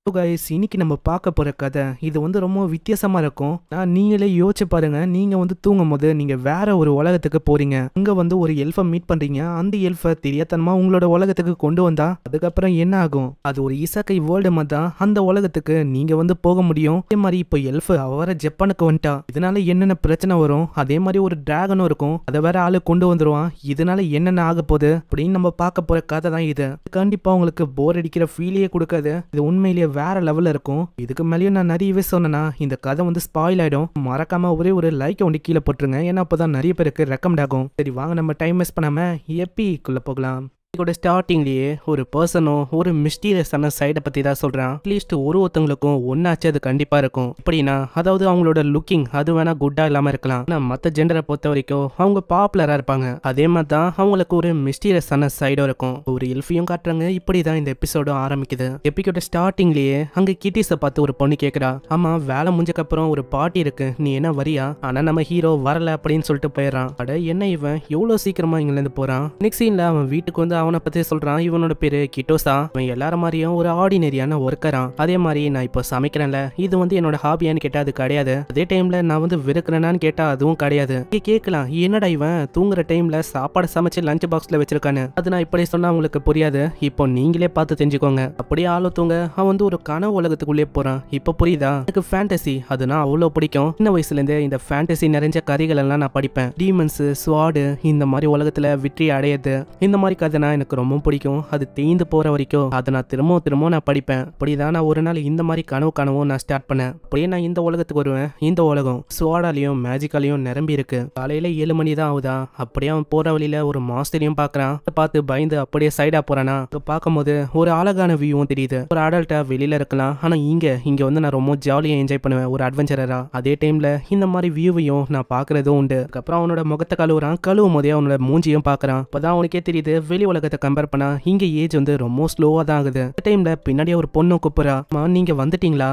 Guys இன்னைக்கு நம்ம பார்க்க போற கதை இது வந்து ரொம்ப வித்தியாசமா இருக்கும். நீங்களே யோசிச்சு பாருங்க. நீங்க வந்து தூங்கும் போது நீங்க வேற ஒரு உலகத்துக்கு போறீங்க. அங்க வந்து ஒரு எல்ஃபை மீட் பண்றீங்க. அந்த எல்ஃபை தெரியாதனமா உங்களோட உலகத்துக்கு கொண்டு வந்தா அதுக்கப்புறம் என்ன ஆகும்? அது ஒரு இசக்கை வேர்ல்டு மாதிரி தான் அந்த உலகத்துக்கு நீங்க வந்து போக முடியும். அதே மாதிரி இப்போ எல்ஃபு அவர ஜப்பானுக்கு வந்துட்டா. இதனால என்னென்ன பிரச்சனை வரும்? அதே மாதிரி ஒரு டிராகனும் இருக்கும், அதை வேற ஆளு கொண்டு வந்துருவான். இதனால என்னென்ன ஆக போகுது அப்படின்னு நம்ம பார்க்க போற கதை தான் இது. கண்டிப்பா உங்களுக்கு போர் அடிக்கிற ஃபீலே கொடுக்காது. இது உண்மையிலேயே வேற லெவல்ல இருக்கும். இதுக்கு மேலேயும் நான் நிறையவே சொன்னேன்னா இந்த கதை வந்து ஸ்பாயில் ஆயிடும். மறக்காம ஒரே ஒரு லைக் ஒன்று கீழே போட்டுருங்க. ஏன்னா அப்பதான் நிறைய பேருக்கு ரெக்கமெண்ட் ஆகும். சரி வாங்க நம்ம டைம் வேஸ்ட் பண்ணாம எப்பிக்குள்ள போகலாம். இதோட ஸ்டார்டிங்லேயே ஒரு பர்சனும் ஒரு மிஸ்டீரியஸான சைடை பற்றி தான் சொல்கிறான். அட்லீஸ்ட் ஒருத்தவங்களுக்கும் ஒன்றாச்சு அது கண்டிப்பாக இருக்கும். எப்படின்னா அதாவது அவங்களோட லுக்கிங் அது வேணா குட்டாக இல்லாமல் இருக்கலாம், ஆனால் மற்ற ஜெண்டரை பொறுத்த வரைக்கும் அவங்க பாப்புலராக இருப்பாங்க. அதே மாதிரி தான் அவங்களுக்கு ஒரு மிஸ்டீரியஸான சைடும் இருக்கும். ஒரு எல்ஃபையும் காட்டுறாங்க. இப்படி தான் இந்த எபிசோடும் ஆரம்பிக்குது. எபிக்கோட ஸ்டார்டிங்லேயே அங்கே கிட்டிஸை பார்த்து ஒரு பொண்ணு கேட்குறா, ஆமாம் வேலை முடிஞ்சக்கப்புறம் ஒரு பார்ட்டி இருக்கு, நீ என்ன வரியா? ஆனால் நம்ம ஹீரோ வரல அப்படின்னு சொல்லிட்டு போயிடறான். அட என்ன இவன் எவ்வளோ சீக்கிரமா இங்கிலேருந்து போகிறான்? நெக்ஸ்ட் சீனில் அவன் வீட்டுக்கு வந்து அவனை பத்தி சொல்றான். இவனோட பேரு கிட்டோசா. அவன் எல்லார மாதிரியும் ஒரு ஆர்டினரியான ஒர்க்கரா. அதே மாதிரி நான் இப்போ சமைக்கிறேன்ல, இது வந்து என்னோட ஹாபியான்னு கேட்டா அது கிடையாது. அதே டைம்ல நான் வந்து வெறுக்கிறேனான்னு கேட்டா அதுவும் கிடையாது. கேட்கலாம், என்னடா இவன் தூங்குற டைம்ல சாப்பாடு சமைச்சு லஞ்ச் பாக்ஸ்ல வச்சிருக்கானு. அது நான் இப்படி சொன்னா உங்களுக்கு புரியாது. இப்போ நீங்களே பார்த்து தெரிஞ்சுக்கோங்க. அப்படியே ஆளோ தூங்க அவன் வந்து ஒரு கனவு உலகத்துக்குள்ளே போறான். இப்போ புரியுதா? எனக்கு ஃபேண்டசி அதுனா அவ்வளோ பிடிக்கும். சின்ன வயசுல இருந்தே இந்த ஃபேண்டசி நிறைஞ்ச கதைகள் எல்லாம் நான் படிப்பேன். டீமன்ஸ், ஸ்வாடு, இந்த மாதிரி உலகத்துல வெற்றி அடையது, இந்த மாதிரி கதைனா எனக்கு ரொம்ப பிடிக்கும். அது தேய்ந்து போற வரைக்கும் அதை நான் திரும்பவும் நான் படிப்பேன். அப்படிதான் நான் ஒரு நாள் இந்த மாதிரி கனவும் நான் ஸ்டார்ட் பண்ணேன். அப்படியே நான் இந்த உலகத்துக்கு வருவேன். இந்த உலகம் ஸ்வாடாலையும் மேஜிக்காலையும் நிரம்பி இருக்கு. காலையில 7 மணி தான் ஆகுதா. அப்படியே அவன் போற வழியில ஒரு மாஸ்டரையும் பாக்குறான். பார்த்து பயந்து அப்படியே சைடா போறானா. பார்க்கும்போது ஒரு அழகான வியூவும் தெரியுது. ஒரு அடல்ட்டா வெளியில இருக்கலாம், ஆனா இங்க வந்து நான் ரொம்ப ஜாலியா என்ஜாய் பண்ணுவேன், ஒரு அட்வென்ச்சரரா. அதே டைம்ல இந்த மாதிரி வியூவையும் நான் பாக்குறதும் உண்டு. அதுக்கப்புறம் அவனோட முகத்தை கழுவும் போதே அவனோட மூஞ்சியும் பாக்குறான். அப்பதான் அவனுக்கே தெரியுது வெளி உலகத்தை கம்பேர் பண்ணா இங்க ஏஜ் வந்து ரொம்ப ஸ்லோவா தான் ஆகுது. டைம்ல பின்னாடியே ஒரு பொண்ணு கூப்பிடுறா, நீங்க வந்துட்டீங்களா?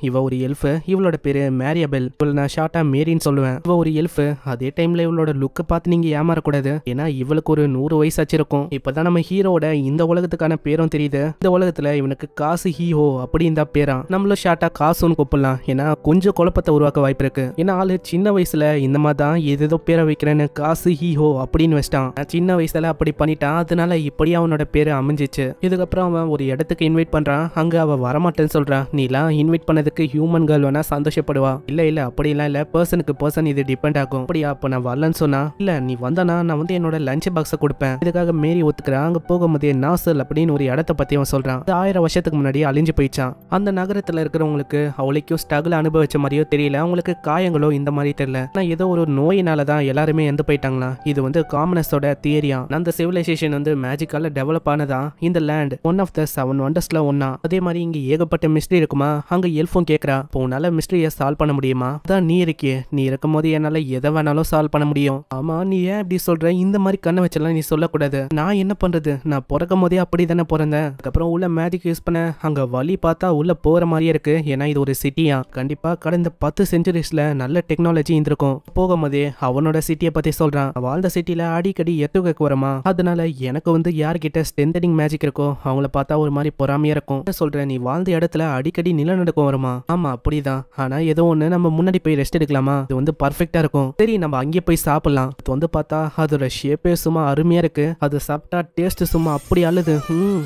இவ ஒரு எல்ஃபு. இவளோட பேரு மேரியபெல். இவள நான் ஷார்ட்டா மேரின்னு சொல்லுவேன். இவ ஒரு எல்ஃபு. அதே டைம்ல இவளோட லுக்கை பார்த்து நீங்க ஏமாறக்கூடாது, ஏன்னா இவளுக்கு ஒரு 100 வயசு ஆச்சிருக்கும். இப்பதான் நம்ம ஹீரோட இந்த உலகத்துக்கான பேரும் தெரியுது. இந்த உலகத்துல இவனுக்கு காசு ஹீஹோ அப்படின்னு தான் பேரா. நம்மளும் ஷார்ட்டா காசுன்னு கூப்பிடலாம், ஏன்னா கொஞ்சம் குழப்பத்தை உருவாக்க வாய்ப்பு இருக்கு. ஏன்னா ஆளு சின்ன வயசுல இந்த மாதிரி தான் ஏதோ பேரை வைக்கிறேன்னு காசு ஹீஹோ அப்படின்னு வச்சிட்டான். சின்ன வயசுல அப்படி பண்ணிட்டான். அதனால இப்படி அவனோட பேரு அமைஞ்சிச்சு. இதுக்கப்புறம் அவன் ஒரு இடத்துக்கு இன்வைட் பண்றான். அங்க அவ வரமாட்டேன்னு சொல்றான். நீலாம் இன்வைட் பண்ணதுக்கு ஹியூமன் கேர்ள் வேணா சந்தோஷப்படுவா. இல்ல அப்படிலாம் இல்ல, பர்சனுக்கு பர்சன் இது டிபெண்ட் ஆகும். அப்படியா? அப்ப நான் வரலன்னு சொன்னா, இல்ல நீ வந்தானா நான் வந்து என்னோட லஞ்ச் பாக்ஸை கொடுப்பேன். இதுக்காக மேரி ஒத்துக்கிறான். அங்க போகும்போதே நாசல் அப்படின்னு ஒரு இடத்தை பத்தி அவன் சொல்றான். 1000 வருஷத்துக்கு முன்னாடி அழிஞ்சு போயிச்சான். அந்த நகரத்துல இருக்கிறவங்களுக்கு அவளைக்கும் ஸ்ட்ரகிள் அனுபவிச்ச மாதிரியோ தெரியல, அவங்களுக்கு காயங்களோ இந்த மாதிரி தெரியல. ஆனா ஏதோ ஒரு நோயினாலதான் எல்லாருமே இறந்து போயிட்டாங்களா. இது வந்து காமனஸோட தியரியா. அந்த சிவிலைசேஷன் வந்து மேஜிக்கால டெவலப் ஆனதா இந்த லேண்ட் ஒன் ஆஃப் த 7 வண்டர்ஸ்ல ஒன்னா. அதே மாதிரி இங்க ஏகப்பட்ட மிஸ்ட்ரி இருக்குமா. அங்க எல்ஃபும் கேக்குறா, இப்போ உன்னால மிஸ்ட்ரியை சால்வ் பண்ண முடியுமா? அதான் நீ இருக்கியே, நீ இருக்கும் போது என்னால எதை வேணாலும் சால்வ் பண்ண முடியும். ஆமா நீ ஏன் இப்படி சொல்ற? இந்த மாதிரி கண்ணை வச்செல்லாம் நீ சொல்லக்கூடாது. நான் என்ன பண்றது, நான் பிறக்கும் போதே அப்படி தானே பிறந்தேன். அதுக்கப்புறம் உள்ள மேஜிக் யூஸ் பண்ண அங்க வழி பார்த்தா உள்ள போற மாதிரியே இருக்கு. ஏன்னா இது ஒரு சிட்டியா. கண்டிப்பா கடந்த 10 செஞ்சுரிஸ்ல நல்ல டெக்னாலஜி இருந்திருக்கும். போகும்போதே அவனோட சிட்டியை பத்தி சொல்றான். வாழ்ந்த சிட்டில அடிக்கடி எத்துக்கு வரமா, அதனால எனக்கு வந்து யார்கிட்ட ஸ்ட்ரென்தனிங் மேஜிக் இருக்கோ அவங்கள பார்த்தா ஒரு மாதிரி பொறாமையா இருக்கும். சொல்றேன், நீ வாழ்ந்த இடத்துல அடிக்கடி நிலநடுக்கம் வருமா? ஆமா அப்படிதான். ஆனா ஏதோ ஒண்ணு நம்ம முன்னாடி போய் ரெஸ்ட் எடுக்கலாமா? இது வந்து பர்ஃபெக்டா இருக்கும். சரி நம்ம அங்கே போய் சாப்பிடலாம். இது வந்து பார்த்தா அதோட ஷேப்பே சும்மா அருமையா இருக்கு. அது சாப்பிட்டா டேஸ்ட் சும்மா அப்படி அழுது.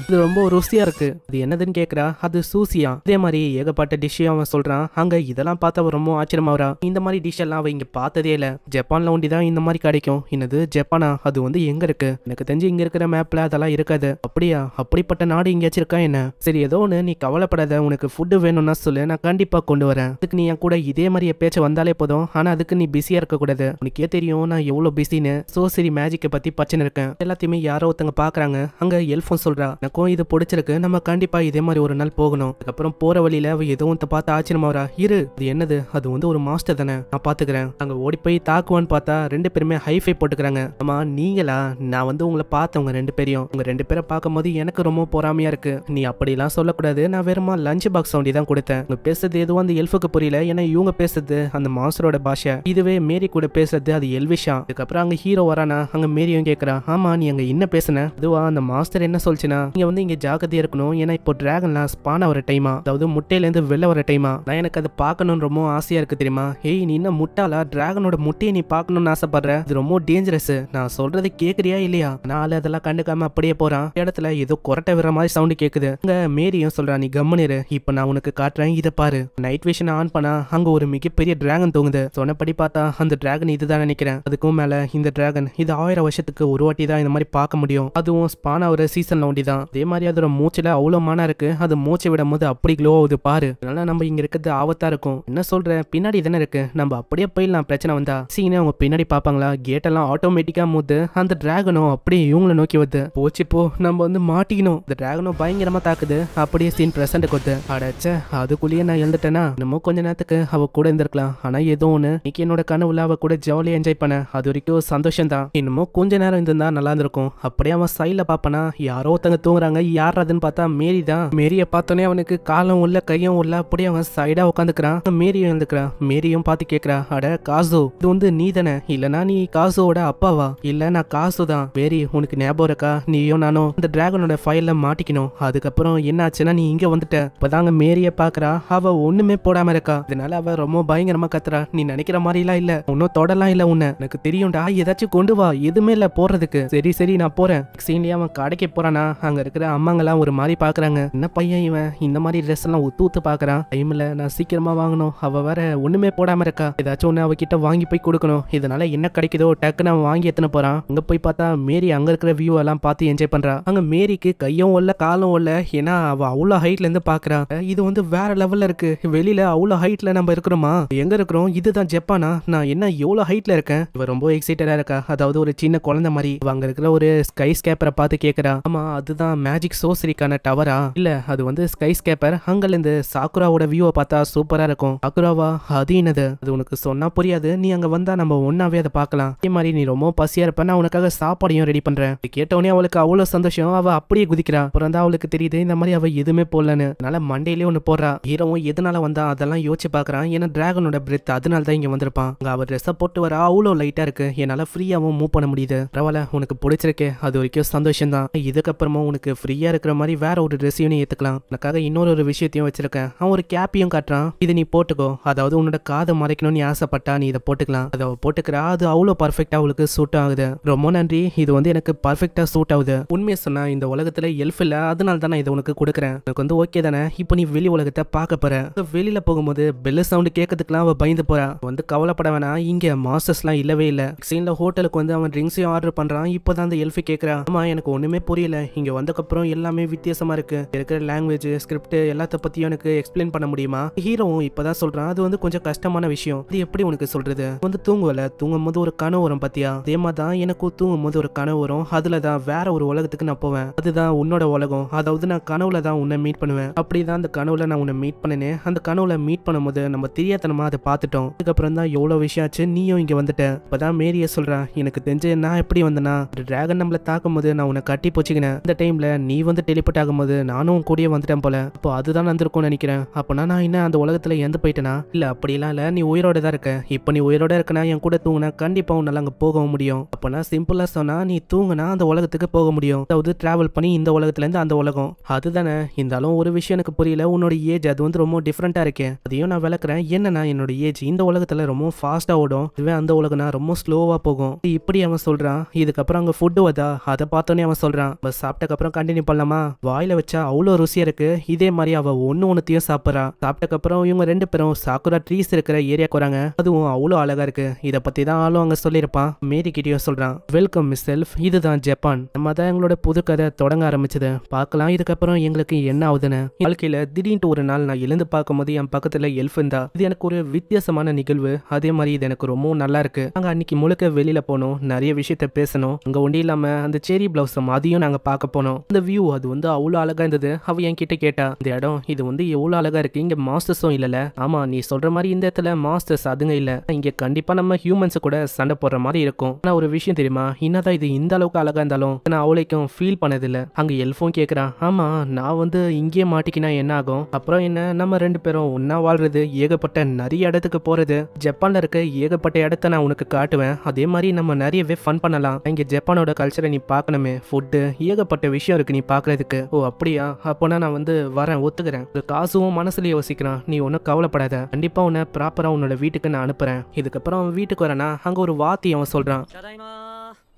இது ரொம்ப ருசியா இருக்கு. அது என்னதுன்னு கேக்குறா. அது சூசியா. அதே மாதிரி ஏகப்பட்ட டிஷ்ஷையும் அவன் சொல்றான். அங்க இதெல்லாம் பார்த்தா ரொம்ப ஆச்சரியமா வரா. இந்த மாதிரி டிஷ் எல்லாம் அவ இங்க பார்த்ததே இல்ல. ஜப்பான்ல ஒண்டிதான் இந்த மாதிரி கிடைக்கும். என்னது ஜப்பானா? அது வந்து எங்க இருக்கு? எனக்கு தெரிஞ்சு இங்க இருக்கிற மேப்ல அதெல்லாம் இருக்காது. அப்படியா? அப்படிப்பட்ட நாடு எங்கேயாச்சும் இருக்கா என்ன? சரி ஏதோ ஒன்று, நீ கவலைப்படாத. உனக்கு ஃபுட்டு வேணும்னா சொல்லு, நான் கண்டிப்பா கொண்டு வரேன். அதுக்கு நீ என் கூட இதே மாதிரி எப்பயாச்சும் வந்தாலே போதும். ஆனா அதுக்கு நீ பிஸியா இருக்க கூடாது. உனக்கே தெரியும் நான் எவ்வளவு பிஸின்னு. சரி மேஜிக்கை பத்தி பச்சனை இருக்கேன். எல்லாத்தையுமே யாரோ ஒருத்தங்க பாக்குறாங்க. அங்க எல்ஃபும் சொல்றா, எனக்கும் இது பிடிச்சிருக்கு, நம்ம கண்டிப்பா இதே மாதிரி ஒரு நாள் போகணும். அதுக்கப்புறம் போற வழியில அவ ஏதோ பார்த்து ஆச்சரியமா வரா. இரு அது என்னது? அது வந்து ஒரு மாஸ்டர் தானே, நான் பாத்துக்கிறேன். அங்க ஓடி போய் தாக்குவான்னு பார்த்தா 2 பேருமே ஹைஃபை போட்டுக்கிறாங்க. ஆமா நீங்களா? நான் வந்து உங்களை பார்த்தவங்க உங்க 2 பேரையும். உங்க 2 பேரை பார்க்கும்போது எனக்கு ரொம்ப பொறாமையா இருக்கு. நீ அப்படிலாம் சொல்லக்கூடாது. நான் வெறுமா லஞ்ச் பாக்ஸ் சவுண்டி தான் கொடுத்தேன். உங்க பேசுறது எதுவும் அந்த எல்ஃபுக்கு புரியல. ஏன்னா இவங்க பேசுறது அந்த மாஸ்டரோட பாஷை. இதுவே மேரி கூட பேசுறது அது எல்விஷா. அதுக்கப்புறம் அங்க ஹீரோ வரானா, அங்க மேரியும் கேட்கறா, ஆமா நீ அங்க என்ன பேசுன? அதுவா அந்த மாஸ்டர் என்ன சொல்லுச்சுன்னா, நீங்க வந்து இங்க ஜாக்கிரதையா இருக்கணும். ஏன்னா இப்போ டிராகன்லாம் ஸ்பான் ஆகிற டைமா, அதாவது முட்டையில இருந்து வெளில வர டைமா. நான் எனக்கு அதை பார்க்கணும்னு ரொம்ப ஆசையா இருக்கு தெரியுமா? ஏய் நீ என்ன முட்டாளா? டிராகனோட முட்டையை நீ பார்க்கணும்னு ஆசைப்படுற? இது ரொம்ப டேஞ்சரஸ். நான் சொல்றது கேக்குறியா இல்லையா? நான் அதெல்லாம் கண்டுக்காம அப்படியே போறான். இடத்துல ஏதோ கொரட்டை விடுற மாதிரி சவுண்ட் கேக்குது. அங்க மேரியும் சொல்றா, நீ கம்முனிரு, இப்ப நான் உனக்கு காட்டுறேன், இதை பாரு. நைட் விஷன் ஆன் பண்ணா அங்க ஒரு மிகப்பெரிய டிராகன் தூங்குது. சொன்னபடி பார்த்தா அந்த டிராகன் இதுதான் நினைக்கிறேன். அதுக்கும் மேல இந்த டிராகன் இது 1000 வருஷத்துக்கு ஒரு வாட்டி தான் இந்த மாதிரி பார்க்க முடியும். அதுவும் ஸ்பான் ஆகிற சீசன்ல ஒண்டி தான். அதே மாதிரி அதோட மூச்சுல அவ்வளவு மானா இருக்கு. அது மூச்சு விடும் போது அப்படி க்ளோ ஆகுது பாரு. அதனால நம்ம இங்க இருக்கிறது ஆபத்தா இருக்கும். என்ன சொல்ற? பின்னாடி தானே இருக்கு, நம்ம அப்படியே போயிடலாம். பிரச்சனை வந்தா சீனே அவங்க பின்னாடி பாப்பாங்களா? கேட் எல்லாம் ஆட்டோமேட்டிக்கா மூது அந்த டிராகனும் அப்படியே இவங்களை நோக்கி வருது. போச்சு போ, நம்ம வந்து மாட்டிக்கணும். இந்த டிராகனும் பயங்கரமா தாக்குது. அப்படியே சீன் பிரசன்ட் கொத்து. அடச்ச, அதுக்குள்ளேயே நான் எழுந்துட்டேன்னா இன்னமும் கொஞ்ச நேரத்துக்கு அவ கூட இருந்திருக்கலாம். ஆனா ஏதோ ஒண்ணு இன்னைக்கு என்னோட கனவுல அவ கூட ஜாலியா என்ஜாய் பண்ண. அது வரைக்கும் சந்தோஷம் தான். இன்னமும் கொஞ்ச நேரம் இருந்தா நல்லா இருந்திருக்கும். அப்படியே அவன் சைட்ல பாப்பனா யாரோ ஒருத்தங்க தூங்குறாங்க. யார் அதுன்னு பார்த்தா மேரி தான். மேரிய பார்த்தோன்னே அவனுக்கு காலம் உள்ள கையும் உள்ள அப்படியே அவன் சைடா உட்காந்துக்கிறான். மேரியும் எழுந்துக்கிறான். மேரியும் பார்த்து கேட்கிறா, அட காசு, இது வந்து நீ தானே? இல்லனா நீ காசுவோட அப்பாவா? இல்ல நான் காசு தான். மேரி உனக்கு ஞாபகம் இருக்கா? நீயும் நானும் இந்த டிராகனோட ஃபைல்ல மாட்டிக்கணும். அதுக்கப்புறம் என்ன ஆச்சுன்னா நீ இங்க வந்துட்ட. இப்பதாங்க மேரிய பாக்குறா. அவ ஒண்ணுமே போடாம இருக்கா. இதனால அவ ரொம்ப பயங்கரமா கத்துறா, நீ நினைக்கிற மாதிரி எல்லாம் இல்ல, ஒன்னும் தொடலாம் இல்ல உன்ன, எனக்கு தெரியும்டா, ஏதாச்சும் கொண்டு வா, எதுவுமே இல்ல போறதுக்கு. சரி சரி நான் போறேன். சீன்லயே அவன் கடைக்கு போறானா, அங்க இருக்கிற அம்மாங்கெல்லாம் ஒரு மாதிரி பாக்குறாங்க. என்ன பையன் இவன் இந்த மாதிரி ட்ரெஸ் எல்லாம் ஊத்து ஊத்து பாக்குறான். டைம்ல நான் சீக்கிரமா வாங்கணும். அவ வேற ஒண்ணுமே போடாம இருக்கா. ஏதாச்சும் ஒண்ணு அவகிட்ட வாங்கி போய் கொடுக்கணும். இதனால என்ன கிடைக்குதோ டக்குன்னு அவன் வாங்கி எத்தனை போறான். அங்க போய் பார்த்தா மேரி அங்க இருக்கிற வியூ எல்லாம் பார்த்து என்ஜாய் பண்றா. அங்க மேரிக்கு கையும் இல்ல காலும் இல்ல. ஏன்னா அவ அவ்வளவு ஹைட்ல இருந்து பாக்குறா. இது வந்து வேற லெவல்ல இருக்கு. வெளியில அவ்வளவு ஹைட்ல நம்ம இருக்கிறோமா? எங்க இருக்கிறோம்? இதுதான் ஜப்பானா? நான் என்ன எவ்வளவு ஹைட்ல இருக்கேன்? இவ ரொம்ப எக்ஸைட்டடா இருக்கா. அதாவது ஒரு சின்ன குழந்தை மாதிரி. அங்க இருக்கிற ஒரு ஸ்கை ஸ்கேப்பரை பார்த்து கேக்குறா, ஆமா அதுதான் மேஜிக் சோசரிக்கான டவரா? இல்ல அது வந்து ஸ்கை ஸ்கேப்பர். அங்கல இருந்து சாக்குராவோட வியூவை பார்த்தா சூப்பரா இருக்கும். சாக்குராவா? அது என்னது? அது உனக்கு சொன்னா புரியாது. நீ அங்க வந்தா நம்ம ஒன்னாவே அதை பார்க்கலாம். அதே மாதிரி நீ ரொம்ப பசியா இருப்ப, நான் உனக்காக சாப்பாடையும் ரெடி பண்றேன். கேட்டவனே அவளுக்கு அவ்வளவு சந்தோஷம். அவ அப்படியே குதிக்கிறா. அப்புறம் தான் அவளுக்கு தெரியுது இந்த மாதிரி அவ எதுவுமே போடலன்னு. அதனால மண்டையிலே ஒண்ணு போடுறா. ஹீரோவும் எதனால வந்தா அதெல்லாம் யோசிச்சு பாக்குறான். ஏன்னா டிராகனோட பிரெத் அதனால தான் இங்க வந்திருப்பான். அங்க அவ ட்ரெஸ் போட்டு வர அவ்வளவு லைட்டா இருக்கு. என்னால ஃப்ரீயாவும் மூவ் பண்ண முடியுது. பரவாயில்ல, உனக்கு பிடிச்சிருக்கே, அது வரைக்கும் சந்தோஷம் தான். இதுக்கப்புறமா உனக்கு ஃப்ரீயா இருக்கிற மாதிரி வேற ஒரு ட்ரெஸ்ஸையும் நீ ஏத்துக்கலாம். உனக்காக இன்னொரு விஷயத்தையும் வச்சிருக்கேன். அவன் ஒரு கேப்பையும் காட்டுறான். இதை நீ போட்டுக்கோ. அதாவது உன்னோட காதை மறைக்கணும்னு ஆசைப்பட்டா நீ இதை போட்டுக்கலாம். அதை போட்டுக்கிறா. அது அவ்வளவு பர்ஃபெக்டா அவளுக்கு சூட் ஆகுது. ரொம்ப நன்றி, இது வந்து எனக்கு பர்ஃபெக்டா சூட் ஆகுது. உண்மையை சொன்னா இந்த உலகத்துல எல்ஃப் இல்ல, அதனால தான் நான் இதை உனக்கு கொடுக்குறேன். எனக்கு வந்து ஓகே தானே? இப்போ நீ வெளி உலகத்தை பார்க்க போற. வெளியில போகும்போது பெல் சவுண்ட் கேட்கறதுக்குலாம் அவ பயந்து போறா. வந்து கவலைப்பட வேணாம், இங்க மாஸ்டர்ஸ்லாம் இல்லவே இல்ல. சீன்ல ஹோட்டலுக்கு வந்து அவன் ட்ரிங்க்ஸையும் ஆர்டர் பண்றான். இப்போதான் அந்த எல்ஃப் கேட்கறா, ஆமா எனக்கு ஒண்ணுமே புரியல, இங்க வந்தக்கப்புறம் எல்லாமே வித்தியாசமா இருக்கு. இருக்கிற லாங்குவேஜ் ஸ்கிரிப்ட் எல்லாத்த பத்தியும் எனக்கு எக்ஸ்பிளைன் பண்ண முடியுமா? ஹீரோவும் இப்பதான் சொல்றான், அது வந்து கொஞ்சம் கஷ்டமான விஷயம். இது எப்படி உனக்கு சொல்றது? வந்து தூங்குவல, தூங்கும் போது ஒரு கனவு வரும் பாத்தியா? அதே மாதிரி தான் எனக்கும் தூங்கும் போது ஒரு கனவு வரும். அதுலதான் வேற ஒரு உலகத்துக்கு நான் போவேன். அதுதான் உன்னோட உலகம். அதாவது நான் கனவுல தான் உன்னை மீட் பண்ணுவேன். அப்படிதான் அந்த கனவுல நான் உன்னை மீட் பண்ணேன். அந்த கனவுல மீட் பண்ணும்போது நம்ம தெரியாதனமா அதை பார்த்துட்டோம். அதுக்கப்புறம் தான் எவ்வளவு விஷயம் ஆச்சு, நீயும் இங்க வந்துட்ட. இப்பதான் மேரிய சொல்றா, எனக்கு தெரிஞ்சு நான் எப்படி வந்தேன்னா, டிராகன் நம்மள தாக்கும் போது நான் உன்னை கட்டி போச்சுக்கினேன். இந்த டைம்ல நீ வந்து டெலிபோர்ட் ஆகும்போது நானும் கூடயே வந்துட்டேன் போல. அப்போ அதுதான் வந்திருக்கும்னு நினைக்கிறேன். அப்பனா நான் என்ன அந்த உலகத்துல எந்த போயிட்டேனா? இல்ல அப்படிலாம் இல்ல, நீ உயிரோட தான் இருக்க. இப்ப நீ உயிரோட இருக்கனா என் கூட தூங்கினா கண்டிப்பா உன்னால அங்க போகவும் முடியும். அப்பனா சிம்பிளா சொன்னா நீ தூங்கினா அந்த உலகத்துக்கு போக முடியும். அதாவது டிராவல் பண்ணி இந்த உலகத்துல இருந்து அந்த உலகம். அதுதானே? இருந்தாலும் ஒரு விஷயம் எனக்கு புரியல, உன்னோட ஏஜ் அது வந்து ரொம்ப டிஃப்ரெண்டா இருக்கே. அதையும் நான் விளக்குறேன். என்னன்னா என்னோட ஏஜ் இந்த உலகத்துல ரொம்ப ஃபாஸ்டா ஓடும், இதுவே அந்த உலகம்னா ரொம்ப ஸ்லோவா போகும். இப்படி அவன் சொல்றான். இதுக்கப்புறம் அங்க ஃபுட்டு வதா, அதை பார்த்தோன்னே அவன் சொல்றான், பஸ் சாப்பிட்டக்கப்புறம் கண்டினியூ பண்ணலாமா? வாயில வச்சா அவ்வளோ ருசியா இருக்கு. இதே மாதிரி அவ ஒன்னுத்தையும் சாப்பிட்றா. சாப்பிட்டக்கப்புறம் இவங்க 2 பேரும் சாக்குரா ட்ரீஸ் இருக்கிற ஏரியாக்கு வராங்க. அதுவும் அவ்வளோ அழகா இருக்கு. இதை பத்தி தான் ஆளும் அங்க சொல்லியிருப்பான். மேரி கிட்டயும் சொல்றான், வெல்கம் மிஸ் செல்ஃப், இதுதான் ஜப்பான். நம்ம தான் எங்களோட புது கதை தொடங்க ஆரம்பிச்சது. பார்க்கலாம் இதுக்கப்புறம் எங்களுக்கு என்ன ஆகுதுன்னு. வாழ்க்கையில திடீர்னு ஒரு நாள் நான் எழுந்து பார்க்கும்போது என் பக்கத்துல எல்ஃப் இருந்தா. இது எனக்கு ஒரு வித்தியாசமான நிகழ்வு. அதே மாதிரி இது எனக்கு ரொம்ப நல்லா இருக்கு. நாங்க அன்னைக்கு முழுக்க வெளியில போனோம், நிறைய விஷயத்த பேசணும். அங்க ஒண்டி இல்லாம அந்த செரி பிளவுசம் அதையும் நாங்க பார்க்க போனோம். அந்த வியூ அது வந்து அவ்வளவு அழகா இருந்தது. அவ என் கிட்ட கேட்டா, இந்த இடம் இது வந்து எவ்வளவு அழகா இருக்கு, இங்க மாஸ்டர்ஸும் இல்லல? ஆமா நீ சொல்ற மாதிரி இந்த இடத்துல மாஸ்டர்ஸ் அதுங்க இல்ல. இங்க கண்டிப்பா நம்ம ஹியூமன்ஸ் கூட சண்டை போடுற மாதிரி இருக்கும். ஆனா ஒரு விஷயம் தெரியுமா, என்னதான் இது இந்த அளவுக்கு அழகா டாகா இருந்தாலும் நான் அவளைக்கும் ஃபீல் பண்ணதில்லை. அங்க எல்ஃபும் கேக்குறான், ஆமா நான் வந்து இங்கே மாட்டிக்கினா என்ன ஆகும், அப்புறம் என்ன நம்ம 2 பேரும் ஒன்னா வாழ்றது, ஏகப்பட்ட நிறைய இடத்துக்கு போறது, ஜப்பான்ல இருக்க ஏகப்பட்ட இடத்த நான் உனக்கு காட்டுவேன், அதே மாதிரி நம்ம நிறையவே ஃபன் பண்ணலாம், இங்க ஜப்பானோட கல்ச்சரை நீ பார்க்கணுமே, ஃபுட்டு ஏகப்பட்ட விஷயம் இருக்கு நீ பாக்குறதுக்கு. ஓ அப்படியா, அப்போனா நான் வந்து வரேன், ஒத்துக்கிறேன். காசும் மனசுல யோசிக்கிறான், நீ ஒன்னும் கவலைப்படாத, கண்டிப்பா உன்னை ப்ராப்பரா உன்னோட வீட்டுக்கு நான் அனுப்புறேன். இதுக்கப்புறம் வீட்டுக்கு வரேன்னா அங்க ஒரு வார்த்தை அவன் சொல்றான்.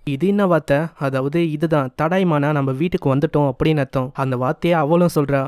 இது என்ன வார்த்தை, அதாவது இதுதான் தடாய்மானா நம்ம வீட்டுக்கு வந்துட்டோம் அப்படின்னு அர்த்தம். அந்த வார்த்தையை அவளும் சொல்றா.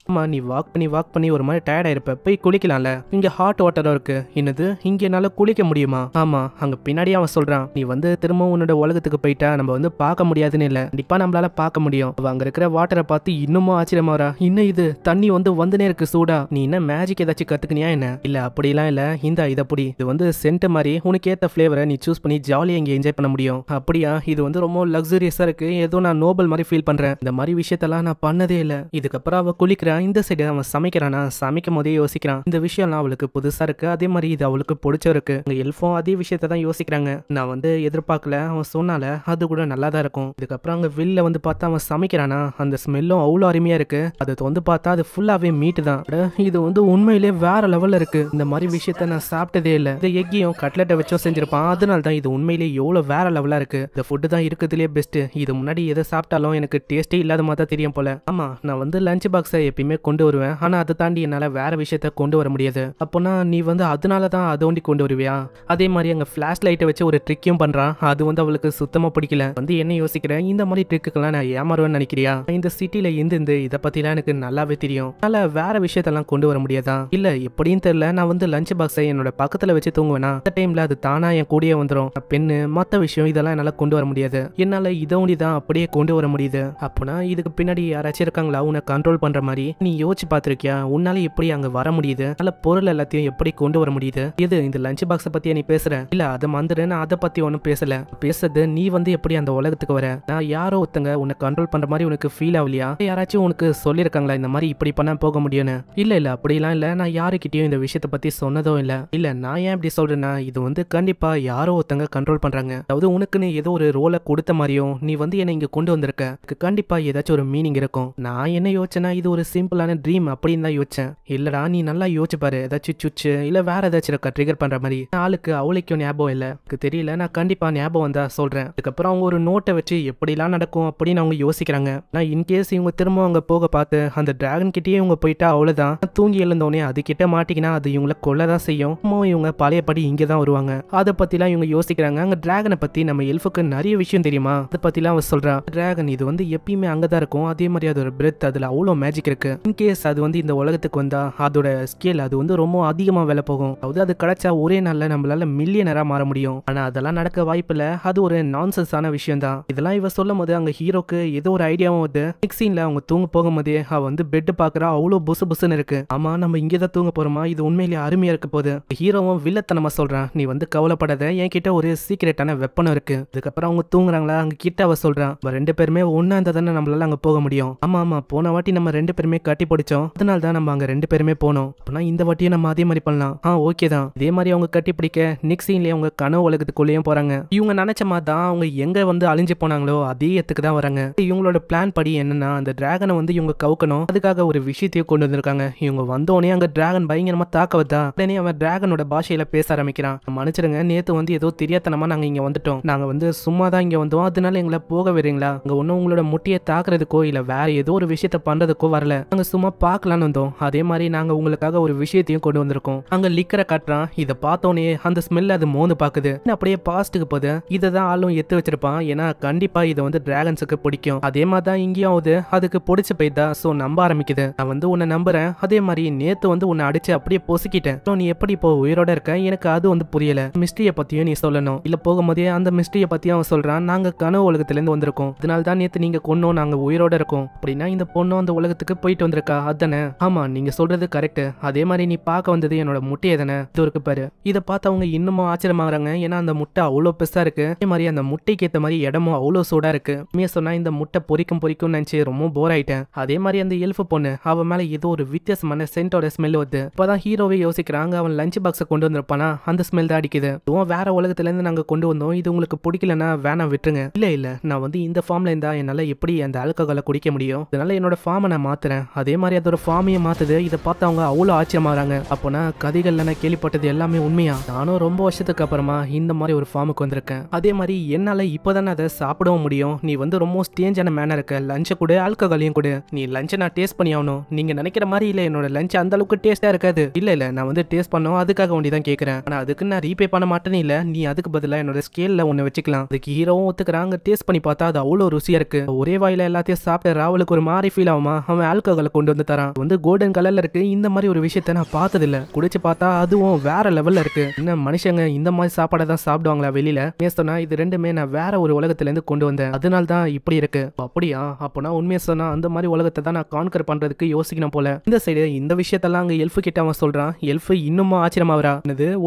ஆமா நீ வாக் பண்ணி ஒரு மாதிரி டயர்ட் ஆயிருப்ப, போய் குளிக்கலாம்ல, இங்க ஹாட் வாட்டரும் இருக்கு. என்னது இங்க என்னால குளிக்க முடியுமா? ஆமா. அங்க பின்னாடி அவன் சொல்றான், நீ வந்து திரும்ப உன்னோட உலகத்துக்கு போயிட்டா நம்ம வந்து பார்க்க முடியாதுன்னு இல்ல, கண்டிப்பா நம்மளால பார்க்க முடியும். அவ அங்க இருக்கிற வாட்டரை பார்த்து இன்னமும் ஆச்சரியமாறா, இன்னும் இது தண்ணி வந்து வந்துனே இருக்கு சூடா, நீ என்ன மேஜிக் ஏதாச்சும் கத்துக்கினியா என்ன? இல்ல அப்படிலாம் இல்ல, இந்த இதை புடி, இது வந்து சென்ட் மாதிரி உனக்கு ஏத்த ஃபிளேவரை நீ சூஸ் பண்ணி ஜாலியா இங்க என்ஜாய் பண்ண முடியும். அப்படியா, இது வந்து ரொம்ப லக்ஸரியஸா இருக்கு, ஏதோ நான் நோபல் மாதிரி ஃபீல் பண்றேன், இந்த மாதிரி விஷயத்தெல்லாம் நான் பண்ணதே இல்ல. இதுக்கப்புறம் அவ குளிக்கிறா. இந்த சைடு அவன் சமைக்கிறானா, சமைக்கும் போதே யோசிக்கிறான், இந்த விஷயம்லாம் அவளுக்கு புதுசா இருக்கு, அதே மாதிரி இது அவளுக்கு பிடிச்சிருக்கு. அங்க எல்ஃபும் அதே விஷயத்த தான் யோசிக்கிறாங்க. நான் வந்து எதிர்பார்க்கல, அவன் சொன்னால அது கூட நல்லா தான் இருக்கும். இதுக்கப்புறம் அங்க வெளில வந்து பார்த்தா அவன் சமைக்கிறானா, அந்த ஸ்மெல்லும் அவ்வளோ அருமையா இருக்கு. அதை வந்து பார்த்தா அது ஃபுல்லாவே மீட்டு தான். இது வந்து உண்மையிலே வேற லெவல்ல இருக்கு, இந்த மாதிரி விஷயத்த நான் சாப்பிட்டதே இல்லை. இந்த எக்கையும் கட்லெட்டை வச்சும் செஞ்சிருப்பான், அதனால தான் இது உண்மையிலே எவ்வளவு வேற லெவலா இருக்கு. இந்த ஃபுட்டு தான் இருக்கிறதுலே பெஸ்ட். இது முன்னாடி எதை சாப்பிட்டாலும் எனக்கு டேஸ்டே இல்லாத மாதிரி தான் தெரியும் போல. ஆமா நான் வந்து லஞ்ச் பாக்ஸை எப்பயுமே கொண்டு வருவேன், ஆனா அதை தாண்டி என்னால வேற விஷயத்த கொண்டு வர முடியாது. அப்போனா நீ வந்து அதனாலதான் அதை ஒண்டி கொண்டு வருவியா? அதே மாதிரி அங்க பிளாஷ் லைட்டை வச்சு ஒரு ட்ரிக்கையும் பண்றான், அது வந்து அவளுக்கு சுத்தமா பிடிக்கல. வந்து என்ன யோசிக்கிறேன், இந்த மாதிரி ட்ரிக்குக்கெல்லாம் நான் ஏமாறுவேன்னு நினைக்கிறியா? இந்த சிட்டில இருந்து இதை பத்திலாம் எனக்கு நல்லாவே தெரியும், அதனால வேற விஷயத்தெல்லாம் கொண்டு வர முடியாதா? இல்ல எப்படின்னு தெரியல, நான் வந்து லஞ்ச் பாக்ஸை என்னோட பக்கத்துல வச்சு தூங்குவேனா, அந்த டைம்ல அது தானா என் கூடயே வந்துடும். பெண்ணு மத்த விஷயம் இதெல்லாம் என்னால கொண்டு வர முடியாது, என்னால இதை ஒண்டிதான் அப்படியே கொண்டு வர முடியுது. அப்போனா இதுக்கு பின்னாடி யாராச்சும் இருக்காங்களா உன்னை கண்ட்ரோல் பண்ற மாதிரி? நீ யோசிச்சு பார்த்திருக்கியா, உன்னால எப்படி அங்க வர முடியுது, நல்ல பொருள் எல்லாத்தையும் எப்படி கொண்டு வர முடியுது? எது இந்த லஞ்ச் பாக்ஸ் பத்தியா நீ பேசுற? இல்ல அதை மந்துரு, நான் அதை பத்தி ஒன்னும் பேசல, பேசுறது நீ வந்து எப்படி அந்த உலகத்துக்கு வர? நான் யாரோ ஒருத்தங்க உன்னை கண்ட்ரோல் பண்ற மாதிரி உனக்கு ஃபீல் ஆகலையா? யாராச்சும் உனக்கு சொல்லிருக்காங்களா இந்த மாதிரி இப்படி பண்ணா போக முடியும்னு? இல்ல அப்படிலாம் இல்ல, நான் யாருக்கிட்டையும் இந்த விஷயத்த பத்தி சொன்னதும் இல்ல. இல்ல நான் ஏன் இப்படி சொல்றேன்னா, இது வந்து கண்டிப்பா யாரோ ஒருத்தங்க கண்ட்ரோல் பண்றாங்க, அதாவது உனக்குன்னு ஏதோ ஒரு ரோலை கொடுத்த மாதிரியும் நீ வந்து என்ன இங்க கொண்டு வந்திருக்க, கண்டிப்பா ஏதாச்சும் ஒரு மீனிங் இருக்கும். நான் என்ன யோசிச்சேன்னா இது ஒரு சிம்பிளான ட்ரீம் அப்படின்னு தான் யோசிச்சேன். இல்லடா நீ நல்லா யோசிச்சு பாரு, ஏதாச்சும் சுச்சு இல்ல வேற ஏதாச்சும் இருக்கா ட்ரிகர் பண்ற மாதிரி? ஆளுக்கு அவளுக்கும் ஞாபகம் இல்ல, எனக்கு தெரியல, நான் கண்டிப்பா ஞாபகம் வந்தா சொல்றேன். அதுக்கப்புறம் அவங்க ஒரு நோட்டை வச்சு எப்படிலாம் நடக்கும் அப்படின்னு அவங்க யோசிக்கிறாங்க. நான் இன்கேஸ் இவங்க திரும்ப அவங்க போக பார்த்து அந்த டிராகன் கிட்டேயே இவங்க போயிட்டா அவ்வளவுதான், தூங்கி எழுந்தோடனே அது கிட்ட மாட்டிக்கினா அது இவங்களை கொல்லதான் செய்யும். இவங்க பழையபடி இங்க தான் வருவாங்க. அதை பத்திலாம் இவங்க யோசிக்கிறாங்க. அங்க டிராகனை பத்தி நம்ம எல்ஃபுக்கு நிறைய விஷயம் தெரியுமா, அதை பத்திலாம் அவ சொல்றா. டிராகன் இது வந்து எப்பயுமே அங்கதான் இருக்கும், அதே மாதிரி அதோட பிரெத், அதுல அவ்வளவு மேஜிக் இருக்கு. இன்கேஸ் அது வந்து இந்த உலகத்துக்கு வந்தா அதோட ஸ்கேல் அது வந்து ரொம்ப அதிகமா வேலை போகும், அதாவது அது கிடைச்சா ஒரே நாள்ல நம்மளால மில்லியனரா மாற முடியும். ஆனா அதெல்லாம் நடக்க வாய்ப்பு இல்ல, அது ஒரு நான்சென்ஸான விஷயம் தான். இதெல்லாம் இவ சொல்லும் போது அங்க ஹீரோக்கு ஏதோ ஒரு ஐடியாவும் வருது. நெக்ஸ்ட் சீன்ல அவங்க தூங்க போகும்போதே அவ வந்து பெட் பாக்குறா, அவ்வளவு புசு புசுன்னு இருக்கு. ஆமா நம்ம இங்கதான் தூங்க போறோமா, இது உண்மையிலேயே அருமையா இருக்க போது. ஹீரோவும் வில்லத்தனமா சொல்றான், நீ வந்து கவலைப்படாத, என் கிட்ட ஒரு சீக்கிரட்டான வெப்பனும் இருக்கு. அதுக்கப்புறம் அவங்க தூங்குறாங்களா, அங்க கிட்ட அவ சொல்றான், 2 பேருமே ஒன்னா இருந்தா தானே நம்மளால அங்க போக முடியும். ஆமா போன வாட்டி நம்ம 2 பேருமே கட்டி பிடிச்சோம், அதனால தான் நம்ம அங்க 2 பேருமே போனோம். அப்படின்னா இந்த வாட்டியும் நம்ம அதே மாதிரி பண்ணலாம். ஓகே தான். இதே மாதிரி அவங்க கட்டி பிடிக்க நெக்ஸ்ட் சீன்லயே அவங்க கனவு உலகத்துக்குள்ளேயும் போறாங்க. இவங்க நினைச்ச மாதிரி தான் அவங்க எங்க வந்து அழிஞ்சு போனாங்களோ அதே இடத்துக்கு தான் வராங்க. இவங்களோட பிளான் படி என்னன்னா, அந்த டிராகனை வந்து இவங்க கவுக்கணும், அதுக்காக ஒரு விஷயத்தையும் கொண்டு வந்திருக்காங்க. இவங்க வந்தோடனே அங்க டிராகன் பயங்கரமா தாக்க வந்தா உடனே அவன் டிராகனோட பாஷையில பேச ஆரம்பிக்கிறான். மன்னிச்சிடுங்க, நேத்து வந்து ஏதோ தெரியாதனமா நாங்க இங்க வந்துட்டோம், நாங்க வந்து சும்மா தான் இங்க வந்தோம், அதனால எங்களை போக வரீங்களா, அங்க ஒன்னும் உங்களோட முட்டியை தாக்குறதுக்கோ இல்ல வேற ஏதோ ஒரு விஷயத்த பண்றதுக்கோ வரல, நாங்க சும்மா பார்க்கலான்னு வந்தோம். அதே மாதிரி நாங்க உங்களுக்காக ஒரு விஷயத்தையும் கொண்டு வந்திருக்கோம். அங்க லிக்கரை காட்டுறான். இதை பார்த்தோன்னே அந்த ஸ்மெல் அது மோந்து பாக்குது, அப்படியே பாஸ்ட்டுக்கு போகுது. இதை தான் ஆளும் எத்து வச்சிருப்பான், ஏன்னா கண்டிப்பா இதை வந்து டிராகன்ஸுக்கு பிடிக்கும். அதே மாதிரி தான் இங்கேயும் ஆகுது, அதுக்கு பிடிச்சு போய்தா சோ நம்ப ஆரம்பிக்குது. நான் வந்து உன்னை நம்புறேன், அதே மாதிரி நேத்து வந்து உன்னை அடிச்சு அப்படியே பொசுக்கிட்டேன், நீ எப்படி இப்போ உயிரோட இருக்க, எனக்கு அது வந்து புரியல, மிஸ்ட்ரிய பத்தியும் நீ சொல்லணும். இல்ல போகும்போதே அந்த மிஸ்ட்ரிய பத்தியும் அவன் சொல்றான், நாங்க கனவு உலகத்துல இருந்து வந்திருக்கோம், அதனால தான் நேத்து நீங்க கொன்னோம், நாங்க உயிரோட இருக்கோம். அப்படின்னா இந்த பொண்ணும் அந்த உலகத்துக்கு போயிட்டா. போயிட்டு வந்திருக்கா அதானே? ஆமா, நீங்க சொல்றது கரெக்ட். அதே மாதிரி நீ பார்க்க வந்தது என்னோட முட்டையை தானே? இது இருக்கு பாரு. இதை பார்த்து அவங்க இன்னமும் ஆச்சரியமாகறாங்க. ஏன்னா அந்த முட்டை அவ்வளோ பெருசா இருக்கு. அதே மாதிரி அந்த முட்டைக்கு ஏற்ற மாதிரி இடமும் அவ்வளோ சூடா இருக்கு. உண்மையா சொன்னா இந்த முட்டை பொரிக்கும் நினைச்சு ரொம்ப போர் ஆயிட்டேன். அதே மாதிரி அந்த எல்ஃப் பொண்ணு அவ மேல ஏதோ ஒரு வித்தியாசமான சென்டோட ஸ்மெல் வருது. இப்பதான் ஹீரோவே யோசிக்கிறாங்க, அவன் லஞ்ச் பாக்ஸை கொண்டு வந்திருப்பானா, அந்த ஸ்மெல் தான் அடிக்குது. இதுவும் வேற உலகத்துல இருந்து நாங்க கொண்டு வந்தோம், இது உங்களுக்கு பிடிக்கலன்னா வேணா விட்டுருங்க. இல்ல நான் வந்து இந்த ஃபார்ம்ல இருந்தா என்னால எப்படி அந்த ஆல்கஹாலை குடிக்க முடியும்? அதனால என்னோட ஃபார்மை நான் மாத்துறேன். அதே மாதிரி அதோட ஃபார்மையே மாத்துது. இதை பார்த்து அவங்க அவ்வளோ ஆச்சரியமாகறாங்க. அப்போனா கதைகள்ல நான் கேள்விப்பட்டது எல்லாமே உண்மையா? நானும் ரொம்ப வருஷத்துக்கு அப்புறமா இந்த மாதிரி ஒரு ஃபார்முக்கு வந்திருக்கேன். அதே மாதிரி என்னால இப்பதானே அதை சாப்பிடவும் முடியும். நீ வந்து ரொம்ப ஸ்டேஞ்சான மேனா இருக்க. லஞ்சை கூட ஆல்கஹாலையும் கூட. நீ லஞ்சை நான் டேஸ்ட் பண்ணி ஆகணும். நீங்க நினைக்கிற மாதிரி இல்ல, என்னோட லஞ்ச் அந்த அளவுக்கு டேஸ்டா இருக்காது. இல்ல நான் வந்து டேஸ்ட் பண்ணோம், அதுக்காக வேண்டி தான் கேட்கறேன். ஆனா அதுக்கு நான் ரீபே பண்ண மாட்டேன்னு இல்ல. நீ அதுக்கு பதிலாக என்னோட ஸ்கேல்ல ஒன்னு வச்சுக்கலாம். அதுக்கு ஹீரோவும் ஒத்துக்கிறாங்க. டேஸ்ட் பண்ணி பார்த்தா அது அவ்வளோ ருசியா இருக்கு. ஒரே வாயில எல்லாத்தையும் சாப்பிட்ட ராவலுக்கு ஒரு மாதிரி ஃபீல் ஆகுமா? அவன் ஆல்கஹாலை கொண்டு வந்து தரான். வந்து கோல்டன் கலர்ல இருக்கு. இந்த மாதிரி ஒரு விஷயத்த நான் பார்த்தது இல்ல. குடிச்சு பார்த்தா அதுவும் வேற லெவல்ல இருக்கு. என்ன மனுஷங்க இந்த மாதிரி சாப்பாடை தான் சாப்பிடுவாங்களா வெளியில? சொன்னா இது ரெண்டுமே நான் வேற ஒரு உலகத்துல இருந்து கொண்டு வந்தேன், அதனால தான் இப்படி இருக்கு. அப்படியா? அப்பனா உண்மையை சொன்னா அந்த மாதிரி உலகத்தை தான் நான் கான்கர் பண்றதுக்கு யோசிக்கணும் போல. இந்த சைடு இந்த விஷயத்தெல்லாம் அங்க எல்ஃப் கிட்ட அவன் சொல்றான். எல்ஃப் இன்னும் ஆச்சரியமாவரா.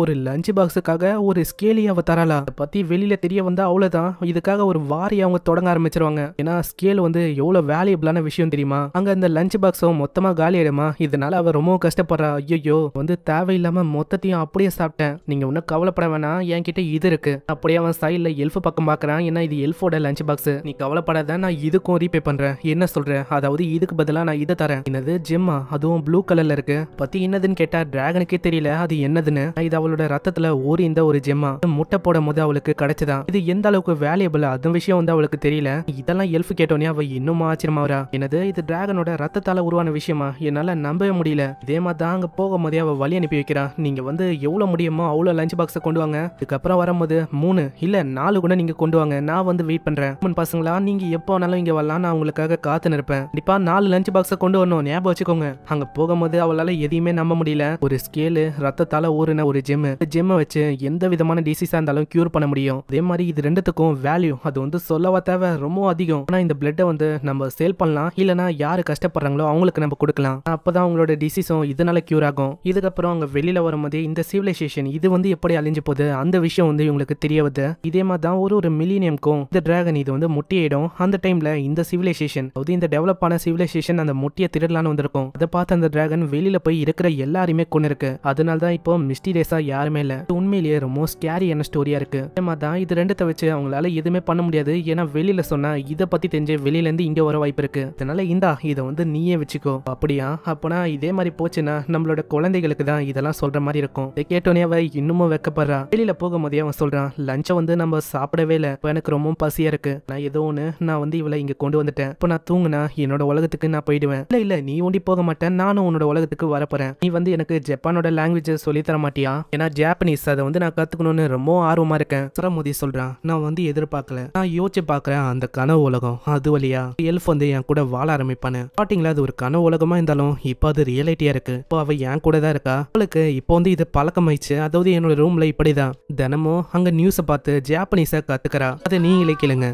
ஒரு லஞ்ச் பாக்ஸுக்காக ஒரு ஸ்கேலி அவ தராளா? அதை பத்தி வெளியில தெரிய வந்தா அவ்வளவுதான். இதுக்காக ஒரு வாரி அவங்க தொடங்க ஆரம்பிச்சிருவாங்க. ஏன்னா ஸ்கேல் வந்து எவ்வளவு வேல்யூபிளான விஷயம் தெரியுமா? அங்க அந்த லஞ்ச் பாக்ஸும் மொத்தமா காலி ஆயிடுமா? இதனால அவ ரொம்ப கஷ்டப்படுறா. ஐயோ வந்து தேவையில்லாம மொத்தத்தையும் அப்படியே சாப்பிட்டேன். நீங்க ஒன்னும் கவலைப்பட வேணாம், என்கிட்ட இது இருக்கு. அப்படியே அவன் சைட்ல எல்ஃப் பக்கம் பாக்குறான். ஏன்னா இது எல்ஃபோட லஞ்ச் பாக்ஸ். நீ கவலைப்படாத, நான் இதுக்கும் ரீபே பண்றேன். என்ன சொல்ற? அதாவது இதுக்கு பதிலா நான் இதை தரேன். என்னது ஜெம்மா? அதுவும் ப்ளூ கலர்ல இருக்கு. பத்தி என்னதுன்னு கேட்டா டிராகனுக்கே தெரியல அது என்னதுன்னு. இது அவளோட ரத்தத்துல ஊறி இந்த ஒரு ஜெம்மா. முட்டை போடும் போது அவளுக்கு கிடைச்சதான். இது எந்த அளவுக்கு வேல்யூபிள் அது விஷயம் வந்து அவளுக்கு தெரியல. இதெல்லாம் எல்ஃப் கேட்டோன்னே அவ இன்னும் ஆச்சரியமாவரா. என்னது இது டிராகனோட ரத்தத்தால உருவான விஷயமா? என்னால நம்பவே முடியல. இதே மாதிரி தான் அங்க போகும்போதே அவ வழி அனுப்பி வைக்கிறா. நீங்க வந்து எவ்வளவு முடியுமோ அவ்வளவு லஞ்ச் பாக்ஸை கொண்டு வாங்க. இதுக்கப்புறம் வரும்போது 3 இல்ல 4 கூட நீங்க கொண்டு வாங்க. நான் வந்து வெயிட் பண்றேன். பசங்களா நீங்க எப்போ வேணாலும் இங்க வரலாம், நான் உங்களுக்காக காத்து நிற்பேன். கண்டிப்பா 4 லஞ்ச் பாக்ஸை கொண்டு வரணும், ஞாபகம் வச்சுக்கோங்க. அங்க போகும்போது அவளால எதையுமே நம்ப முடியல. ஒரு ஸ்கேலு, ரத்தத்தால ஊறின ஒரு ஜெம்மை வச்சு எந்த விதமான டிசீஸா இருந்தாலும் கியூர் பண்ண முடியும். அதே மாதிரி இது ரெண்டுத்துக்கும் வேல்யூ அது வந்து சொல்லவா தேவை, ரொம்ப அதிகம். ஆனா இந்த பிளட்டை வந்து நம்ம சேல் பண்ணலாம், இல்லனா யாரு கஷ்டப்படுறாங்களோ அவங்களுக்கு நம்ம கொடுக்கலாம். அப்பதான் அவங்களோட டிசீஸும் இதனால கியூர் ஆகும். இதுக்கப்புறம் அவங்க வெளியில வரும்போது இந்த சிவிலைசேஷன் இது வந்து எப்படி அழிஞ்சு போகுது அந்த விஷயம் வந்து இவங்களுக்கு தெரிய வருது. இதே மாதிரி தான் ஒரு மில்லினியம்க்கும் இந்த டிராகன் இது வந்து முட்டியிடும். அந்த டைம்ல இந்த சிவிலைசேஷன் அதாவது இந்த டெவலப் ஆன சிவிலைசேஷன் அந்த முட்டியை திருடலான்னு வந்திருக்கும். அதை பார்த்து அந்த டிராகன் வெளியில போய் இருக்கிற எல்லாருமே கொண்டு இருக்கு. அதனால தான் இப்போ மிஸ்டீரியஸா யாருமே இல்ல. உண்மையிலேயே ரொம்ப ஸ்கேரியான ஸ்டோரியா இருக்கு. அதே மாதிரி தான் இது ரெண்டத்தை வச்சு அவங்களால எதுவுமே பண்ண முடியாது. ஏன்னா வெளியில சொன்னா இதை பத்தி தெரிஞ்சு வெளியில இருந்து இங்க வர வாய்ப்பு இருக்கு. அதனால இந்தா இதை வந்து நீயே வச்சுக்கோ. அப்படியா? அப்பனா இதே மாதிரி போச்சுன்னா நம்மளோட குழந்தைகளுக்கு தான் இதெல்லாம் சொல்ற மாதிரி இருக்கும். இதை கேட்டோன்னே அவ இன்னமும் வெக்கப்படுறா. வெளியில போகும்போதே அவன் சொல்றான், லஞ்சை வந்து நம்ம சாப்பிடவே இல்லை, இப்போ எனக்கு ரொம்ப பசியா இருக்கு. நான் ஏதோ ஒண்ணு நான் வந்து இவளை இங்க கொண்டு வந்துட்டேன். இப்போ நான் தூங்குனா என்னோட உலகத்துக்கு நான் போயிடுவேன். இல்ல நீ ஒண்டி போக மாட்டேன், நானும் உன்னோட உலகத்துக்கு வரப்போறேன். நீ வந்து எனக்கு ஜப்பானோட லாங்குவேஜ் சொல்லி தர மாட்டியா? ஏன்னா ஜாப்பனீஸ் அதை வந்து நான் கத்துக்கணும்னு ரொம்ப ஆர்வமா இருக்கேன். சரமோதி சொல்றான், நான் வந்து எதிர்பார்க்கல, நான் யோசிச்சு பாக்குறேன் அந்த கனவு உலகம் அது வழியா எல்ஃப் வந்து என் கூட வாழ ஆரம்பிப்பானு. பாத்தீங்களா, அது ஒரு கனவு உலகமா இருந்தாலும் இப்போ அது ரியாலிட்டியா இருக்கு. இப்போ அவ என் கூட தான் இருக்கா. அவளுக்கு இப்போ வந்து இது பழக்கமாயிடுச்சு. அதாவது என்னோட ரூம்ல இப்படிதான் தினமும் அங்க நியூஸை பார்த்து ஜாப்பனீஸை கத்துக்கிறா. அதை நீங்களே கேளுங்க.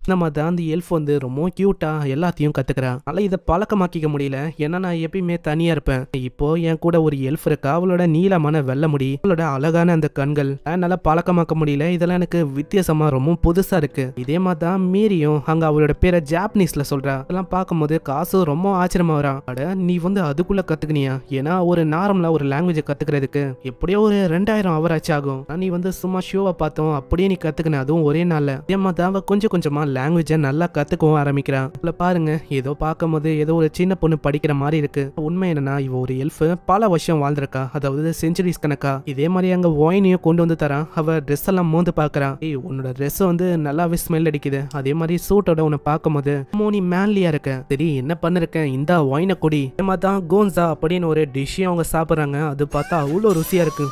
நம்ம தான் அந்த எல்ஃப் வந்து ரொம்ப கியூட்டா எல்லாத்தையும் கத்துக்கிறான். அதனால இதை பழக்கமாக்கிக்க முடியல. ஏன்னா நான் எப்பயுமே தனியா இருப்பேன். இப்போ என் கூட ஒரு எல்ஃப் இருக்கா. அவளோட நீளமான வெள்ளை முடி, அவளோட அழகான அந்த கண்கள், என்னால பழக்கமாக்க முடியல. இதெல்லாம் எனக்கு வித்தியாசமா ரொம்ப புதுசா இருக்கு. இதே மாதிரி தான் மீறியும் அங்க அவளோட பேரை ஜாப்பனீஸ்ல சொல்றா. அதெல்லாம் பார்க்கும்போது காசு ரொம்ப ஆச்சரியமா வரா. அட நீ வந்து அதுக்குள்ள கத்துக்கினியா? ஏன்னா ஒரு நார்மலா ஒரு லாங்குவேஜ் கத்துக்கிறதுக்கு எப்படியோ ஒரு 2000 ஹவர் ஆச்சு ஆகும். நீ வந்து சும்மா ஷோவை பார்த்தோம் அப்படியே நீ கத்துக்கின, அதுவும் ஒரே நாள்ல. அதே மாதிரி தான் கொஞ்சம் கொஞ்சமா லாங்குவேஜை நல்லா கத்துக்கவும் ஆரம்பிக்கிறான். இதுல பாருங்க, ஏதோ பார்க்கும்போது ஏதோ ஒரு சின்ன பொண்ணு படிக்கிற மாதிரி இருக்கு. உண்மை என்னன்னா இவ ஒரு எல்ஃப் பல வருஷம் வாழ்ந்திருக்கா, அதாவது செஞ்சுரிஸ் கணக்கா. இதே மாதிரி அங்க ஒயினையும் கொண்டு வந்து தரான். அவ ட்ரெஸ் எல்லாம் மோந்து பாக்குறான். ஏய் உன்னோட ட்ரெஸ் வந்து நல்லாவே ஸ்மெல் அடிக்குது. அதே மாதிரி சூட்டோட உன்னை பார்க்கும்போது மோனி மேன்லியா இருக்க. சரி என்ன பண்ணிருக்கேன், இந்த ஒயினை கொடி. அதே மாதிரி தான் கோன்சா அப்படின்னு ஒரு டிஷ்ஷையும் அவங்க சாப்பிடுறாங்க. அது பார்த்தா அவ்வளோ ருசியா இருக்கு.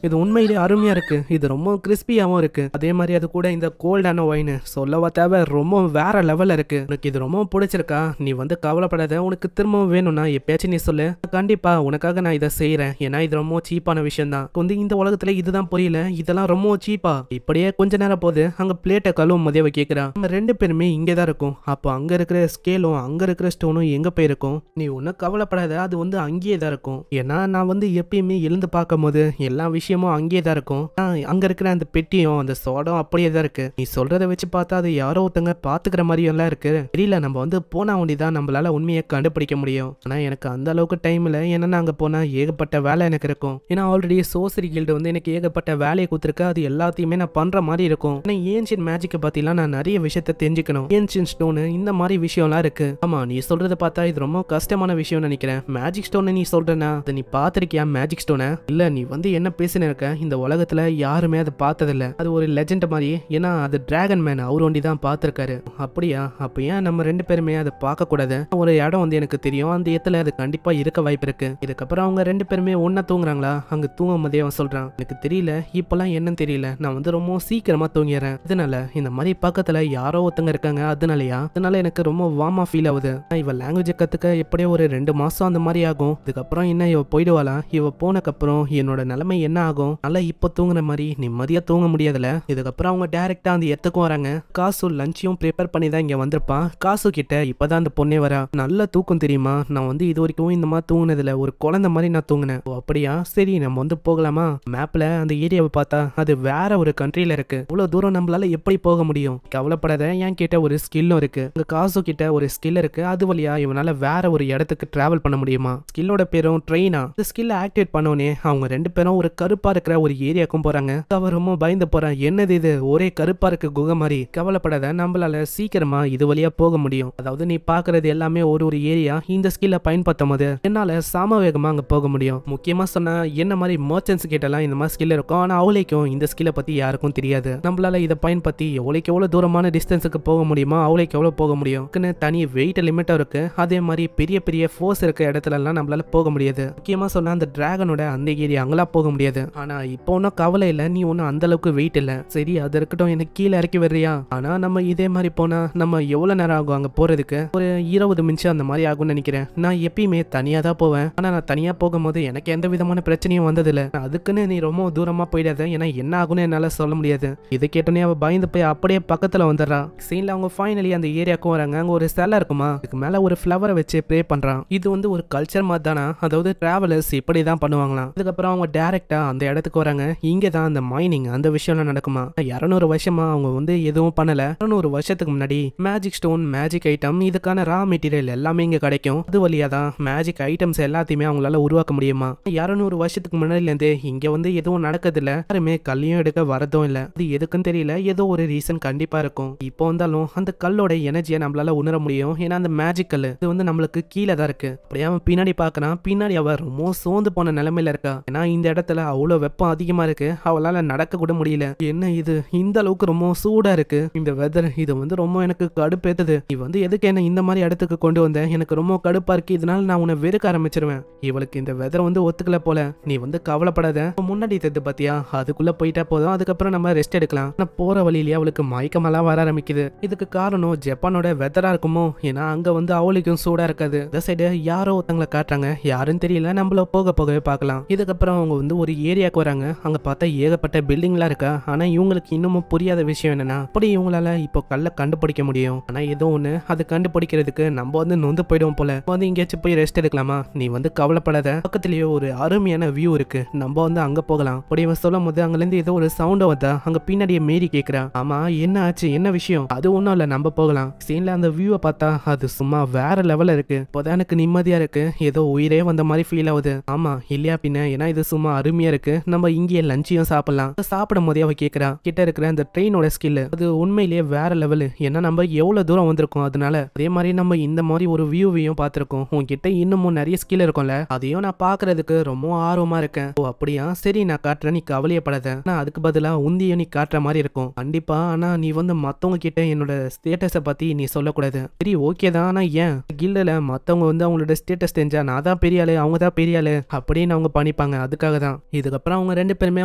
இது உண்மையிலேயே அருமையா இருக்கு. இது ரொம்ப கிறிஸ்பியாவும் இருக்கு. அதே மாதிரி அது கூட இந்த கோல்டான ஒயின் சொல்லவா தேவை, ரொம்ப வேற லெவல்ல இருக்கு. உனக்கு இது ரொம்ப பிடிச்சிருக்கா? நீ வந்து கவலைப்படாத, உனக்கு திரும்பவும் வேணும்னா எப்பயாச்சும் நீ சொல்லு, கண்டிப்பா உனக்காக நான் இதை செய்யறேன். ஏன்னா இது ரொம்ப சீப்பான விஷயம் தான். வந்து இந்த உலகத்துல இதுதான் புரியல, இதெல்லாம் ரொம்ப சீப்பா. இப்படியே கொஞ்ச நேரம் போது அங்க பிளேட்டை கழுவும் போதே அவ கேக்குறா, நம்ம 2 பேருமே இங்கதான் இருக்கும். அப்போ அங்க இருக்கிற ஸ்கேலும் அங்க இருக்கிற ஸ்டோனும் எங்க போயிருக்கும்? நீ ஒன்னும் கவலைப்படாத, அது வந்து அங்கேயே தான் இருக்கும். ஏன்னா நான் வந்து எப்பயுமே எழுந்து பார்க்கும் போது எல்லா விஷயமும் அங்கேயே தான் இருக்கும். அங்க இருக்கிற அந்த பெட்டியும் அந்த சோடம் அப்படியே தான் இருக்கு. நீ சொல்றதை வச்சு பார்த்தா அது யாரோ ஒருத்தங்க பாத்துக்கிற மாதிரியும் எல்லாம் இருக்கு. தெரியல, நம்ம வந்து போனா ஒண்டிதான் நம்மளால உண்மையை கண்டுபிடிக்க முடியும். ஆனா எனக்கு அந்த அளவுக்கு டைம் இல்ல. ஏன்னா அங்க போனா ஏகப்பட்ட வேலை எனக்கு இருக்கும். ஏன்னா ஆல்ரெடி சோசரி கில்டு வந்து எனக்கு ஏகப்பட்ட வேலையை கொடுத்துருக்கு. அது எல்லாத்தையுமே நான் பண்ற மாதிரி இருக்கும். ஆனா ஏன்ஷியன் மேஜிக்கை பத்திலாம் நான் நிறைய விஷயத்த தெரிஞ்சுக்கணும். ஏன்ஷியன் ஸ்டோனு இந்த மாதிரி விஷயம்லாம் இருக்கு. ஆமா, நீ சொல்றத பார்த்தா இது ரொம்ப கஷ்டமான விஷயம் நினைக்கிறேன். மேஜிக் ஸ்டோன் நீ சொல்றனா, அதை நீ பாத்திருக்கியா? மேஜிக் ஸ்டோனை இல்ல, நீ வந்து என்ன பேசின இருக்க? இந்த உலகத்துல யாருமே அதை பார்த்ததில்ல. அது ஒரு லெஜெண்ட் மாதிரி. ஏன்னா அது டிராகன் மேன் அவர் ஒண்டி தான் பார்த்திருக்காரு. அப்படியா? அப்ப ஏன் நம்ம 2 பேருமே அதை பார்க்க கூடாது? ஒரு இடம் வந்து எனக்கு தெரியும், அந்த இடத்துல அது கண்டிப்பா இருக்க வாய்ப்பு இருக்கு. இதுக்கப்புறம் அவங்க 2 பேருமே ஒன்னா தூங்குறாங்களா? அங்க தூங்கும் போதே அவன் சொல்றான், எனக்கு தெரியல இப்பெல்லாம் என்னன்னு தெரியல, நான் வந்து ரொம்ப சீக்கிரமா தூங்கிடுறேன். இதனால இந்த மாதிரி பக்கத்துல யாரோ ஒருத்தங்க இருக்காங்க, அதனாலயா? அதனால எனக்கு ரொம்ப வார்மா ஃபீல் ஆகுது. இவ லாங்குவேஜ் கத்துக்க எப்படியோ ஒரு 2 மாசம் அந்த மாதிரி ஆகும். இதுக்கப்புறம் என்ன இவ போயிடுவாளா? இவ போனக்கப்புறம் என்னோட நிலைமை என்ன ஆகும்? நல்லா இப்ப தூங்குற மாதிரி நிம்மதியா தூங்க முடியாதுல. இதுக்கப்புறம் அவங்க டைரக்டா அந்த இடத்துக்கும் வராங்க. காசு லஞ்சும் ப்ரிப்பேர் பண்ணி தான் இங்க வந்திருப்பான். காசு கிட்ட இப்பதான் அந்த பொண்ணே வரா. நல்ல தூக்கம் தெரியுமா? நான் வந்து இது வரைக்கும் இந்த மாதிரி தூங்குனதுல ஒரு குழந்தை மாதிரி நான் தூங்கினேன். ஓ அப்படியா? சரி நம்ம வந்து போகலாமா? மேப்ல அந்த ஏரியாவை பார்த்தா அது வேற ஒரு கண்ட்ரில இருக்கு. இவ்வளவு தூரம் நம்மளால எப்படி போக முடியும்? கவலைப்படாத, என் கிட்ட ஒரு ஸ்கில்லும் இருக்கு. உங்க காசு கிட்ட ஒரு ஸ்கில் இருக்கு. அது வழியா இவனால வேற ஒரு இடத்துக்கு டிராவல் பண்ண முடியுமா? ஸ்கில்லோட பேரும் ட்ரெயினா. இந்த ஸ்கில்ல ஆக்டிவேட் பண்ணோனே அவங்க 2 பேரும் ஒரு கருப்பா இருக்கிற ஒரு ஏரியாக்கும் போறாங்க. அவ ரொம்ப பயந்து போறான். என்னது இது? ஒரே கருப்பா இருக்கு குகை மாதிரி. கவலைப்படாத, நம்மளால சீக்கிரமா இது வழியா போக முடியும். அதாவது நீ பாக்குறது எல்லாமே ஒரு ஏரியா. இந்த ஸ்கில்ல பயன்படுத்தும் போது என்னால சம வேகமா அங்க போக முடியும். முக்கியமா சொன்னா என்ன மாதிரி மர்ச்சன்ட்ஸ் கிட்ட எல்லாம் இந்த மாதிரி ஸ்கில் இருக்கும். ஆனா அவளைக்கும் இந்த ஸ்கில்லை பத்தி யாருக்கும் தெரியாது. நம்மளால இதை பயன்படுத்தி எவ்வளவு தூரமான டிஸ்டன்ஸுக்கு போக முடியுமோ அவளுக்கு எவ்வளவு போக முடியும். தனி வெயிட் லிமிட்டும் இருக்கு. அதே மாதிரி பெரிய பெரிய ஃபோர்ஸ் இருக்க இடத்துல எல்லாம் நம்மளால போக முடியாது. முக்கியமா சொன்னா அந்த டிராகனோட அந்த ஏரியா அங்கெல்லாம் போக முடியாது. ஆனா இப்போ ஒன்னும் கவலை இல்ல, நீ ஒன்னும் அந்த அளவுக்கு வெயிட் இல்ல. சரி அது இருக்கட்டும், எனக்கு கீழே இறக்கி வர்றியா? ஆனா நம்ம இதே மாதிரி போனா நம்ம எவ்வளவு நேரம் ஆகும் அங்க போறதுக்கு? ஒரு 20 நிமிஷம் அந்த மாதிரி ஆகும்னு நினைக்கிறேன். நான் எப்பயுமே தனியா தான் போவேன். ஆனா நான் தனியா போகும்போது எனக்கு எந்த விதமான பிரச்சனையும் வந்தது இல்ல. அதுக்குன்னு நீ ரொம்ப தூரமா போயிடாத, ஏன்னா என்ன ஆகும்னு என்னால சொல்ல முடியாது. இதை கேட்டோன்னே அவ பயந்து போய் அப்படியே பக்கத்துல வந்துடுறா. சீன்ல அவங்க ஃபைனலி அந்த ஏரியாவுக்கும் வராங்க. அங்க ஒரு சிலை இருக்குமா, அதுக்கு மேல ஒரு ஃபிளவரை வச்சு ப்ரே பண்றான். இது வந்து ஒரு கல்ச்சர் மாதிரி தானா? அதாவது டிராவலர்ஸ் இப்படிதான் பண்ணுவாங்களாம். அதுக்கப்புறம் அவங்க டைரக்டா அந்த இடத்துக்கு வராங்க. இங்க தான் அந்த மைனிங் அந்த விஷயம்லாம் நடக்குமா. 200 வருஷமா அவங்க வந்து எதுவும் பண்ணல. 200 வருஷத்துக்கு முன்னாடி மேஜிக் ஸ்டோன், மேஜிக் ஐட்டம், இதுக்கான ரா மெட்டீரியல் எல்லாமே இங்க கிடைக்கும். அது வழியா தான் மேஜிக் ஐட்டம்ஸ் எல்லாத்தையுமே அவங்களால உருவாக்க முடியுமா. 200 வருஷத்துக்கு முன்னாடில இருந்து இங்க வந்து எதுவும் நடக்குது இல்ல. யாருமே கல்லையும் எடுக்க வரதும் இல்ல. அது எதுக்குன்னு தெரியல, ஏதோ ஒரு ரீசன் கண்டிப்பா இருக்கும். இப்போ வந்தாலும் அந்த கல்லோட எனர்ஜியை நம்மளால உணர முடியும். ஏன்னா அந்த மேஜிக் கல் இது வந்து நம்மளுக்கு கீழே தான் இருக்கு. அப்படியே அவன் பின்னாடி பாக்கலாம். பின்னாடி அவ ரொம்ப சோர்ந்து போன நிலைமையில இருக்கா. ஏன்னா இந்த இடத்துல அவ்வளவு வெப்பம் அதிகமா இருக்கு. அவளால நடக்க கூட முடியல. என்ன இது இந்த அளவுக்கு ரொம்ப சூடா இருக்கு இந்த வெதர்? இது வந்து ரொம்ப எனக்கு கடுப்பேத்துது. நீ வந்து எதுக்கு என்ன இந்த மாதிரி இடத்துக்கு கொண்டு வந்த? எனக்கு ரொம்ப கடுப்பா இருக்கு. இதனால நான் உன்னை வெறுக்க ஆரம்பிச்சிருவேன். இவளுக்கு இந்த வெதர் வந்து ஒத்துக்கல போல. நீ வந்து கவலைப்படாத, முன்னாடி தெரிது பாத்தியா, அதுக்குள்ள போயிட்டா போதும். அதுக்கப்புறம் நம்ம ரெஸ்ட் எடுக்கலாம். நான் போற வழியிலேயே அவளுக்கு மயக்கமெல்லாம் வர ஆரம்பிக்குது. இதுக்கு காரணம் ஜப்பானோட வெதரா இருக்குமோ? ஏன்னா அங்க வந்து அவளுக்கும் சூடா இருக்காது. இந்த சைடு யாரோ ஒருத்தங்களை காட்டுறாங்க. யாருன்னு தெரியல, நம்மள போக போகவே பார்க்கலாம். இதுக்கப்புறம் அவங்க வந்து ஒரு ஏரியாவுக்கு வராங்க. அங்க பார்த்தா ஏகப்பட்ட பில்டிங்லாம் இருக்கா. ஆனா இவங்களுக்கு இன்னமும் புரியாத விஷயம் என்னன்னா, அப்படி இவங்களால இப்போ கல்ல கண்டுபிடிக்க முடியும். ஆனா ஏதோ ஒண்ணு அது கண்டுபிடிக்கிறதுக்கு நம்ம வந்து நொந்து போயிடும் போல. வந்து எங்கேயாச்சும் போய் ரெஸ்ட் எடுக்கலாமா? நீ வந்து கவலைப்படாத, பக்கத்துலயே ஒரு அருமையான வியூ இருக்கு, நம்ம வந்து அங்க போகலாம். அப்படி இவன் சொல்லும் போது அங்க இருந்து ஏதோ ஒரு சவுண்ட் வந்தா அங்க பின்னாடியே மேரி கேக்குறா. ஆமா என்ன ஆச்சு, என்ன விஷயம்? அது ஒண்ணும் இல்ல, நம்ம போகலாம். சீன்ல அந்த வியூவை பார்த்தா அது சும்மா வேற லெவல்ல இருக்கு. இப்போதான் எனக்கு நிம்மதியா இருக்கு. ஏதோ உயிரே வந்த மாதிரி ஃபீல் ஆகுது. ஆமா இல்லையா பின்ன? ஏன்னா இது சும்மா அருமையா இருக்கு. நம்ம இங்கேயே லஞ்சையும் சாப்பிடலாம். சாப்பிடும் போதே அவ கேக்குறா, கிட்ட இருக்கிற அந்த ட்ரெயினோட ஸ்கில் அது உண்மையிலேயே வேற லெவலு. ஏன்னா நம்ம எவ்வளவு தூரம் வந்திருக்கோம். அதனால அதே மாதிரி நம்ம இந்த மாதிரி ஒரு வியூவையும் பார்த்திருக்கோம். உன்கிட்ட இன்னமும் நிறைய ஸ்கில் இருக்கும்ல, அதையும் நான் பாக்குறதுக்கு ரொம்ப ஆர்வமா இருக்கேன். ஓ அப்படியா, சரி நான் காட்டுறேன், நீ கவலையப்படாத. ஆனா அதுக்கு பதிலா உந்தியும் நீ காட்டுற மாதிரி இருக்கும் கண்டிப்பா. ஆனா நீ வந்து மத்தவங்க கிட்ட என்னோட ஸ்டேட்டஸை பத்தி நீ சொல்லக்கூடாது. சரி ஓகே தான். ஆனா ஏன் கில்டுல மத்தவங்க வந்து அவங்களோட ஸ்டேட்டஸ் தெரிஞ்சா நான் தான் பெரிய ஆளு, அவங்க தான் பெரிய ஆளு அப்படின்னு அவங்க பண்ணிப்பாங்க. அதுக்காக தான். இதுக்கப்புறம் அவங்க 2 பேருமே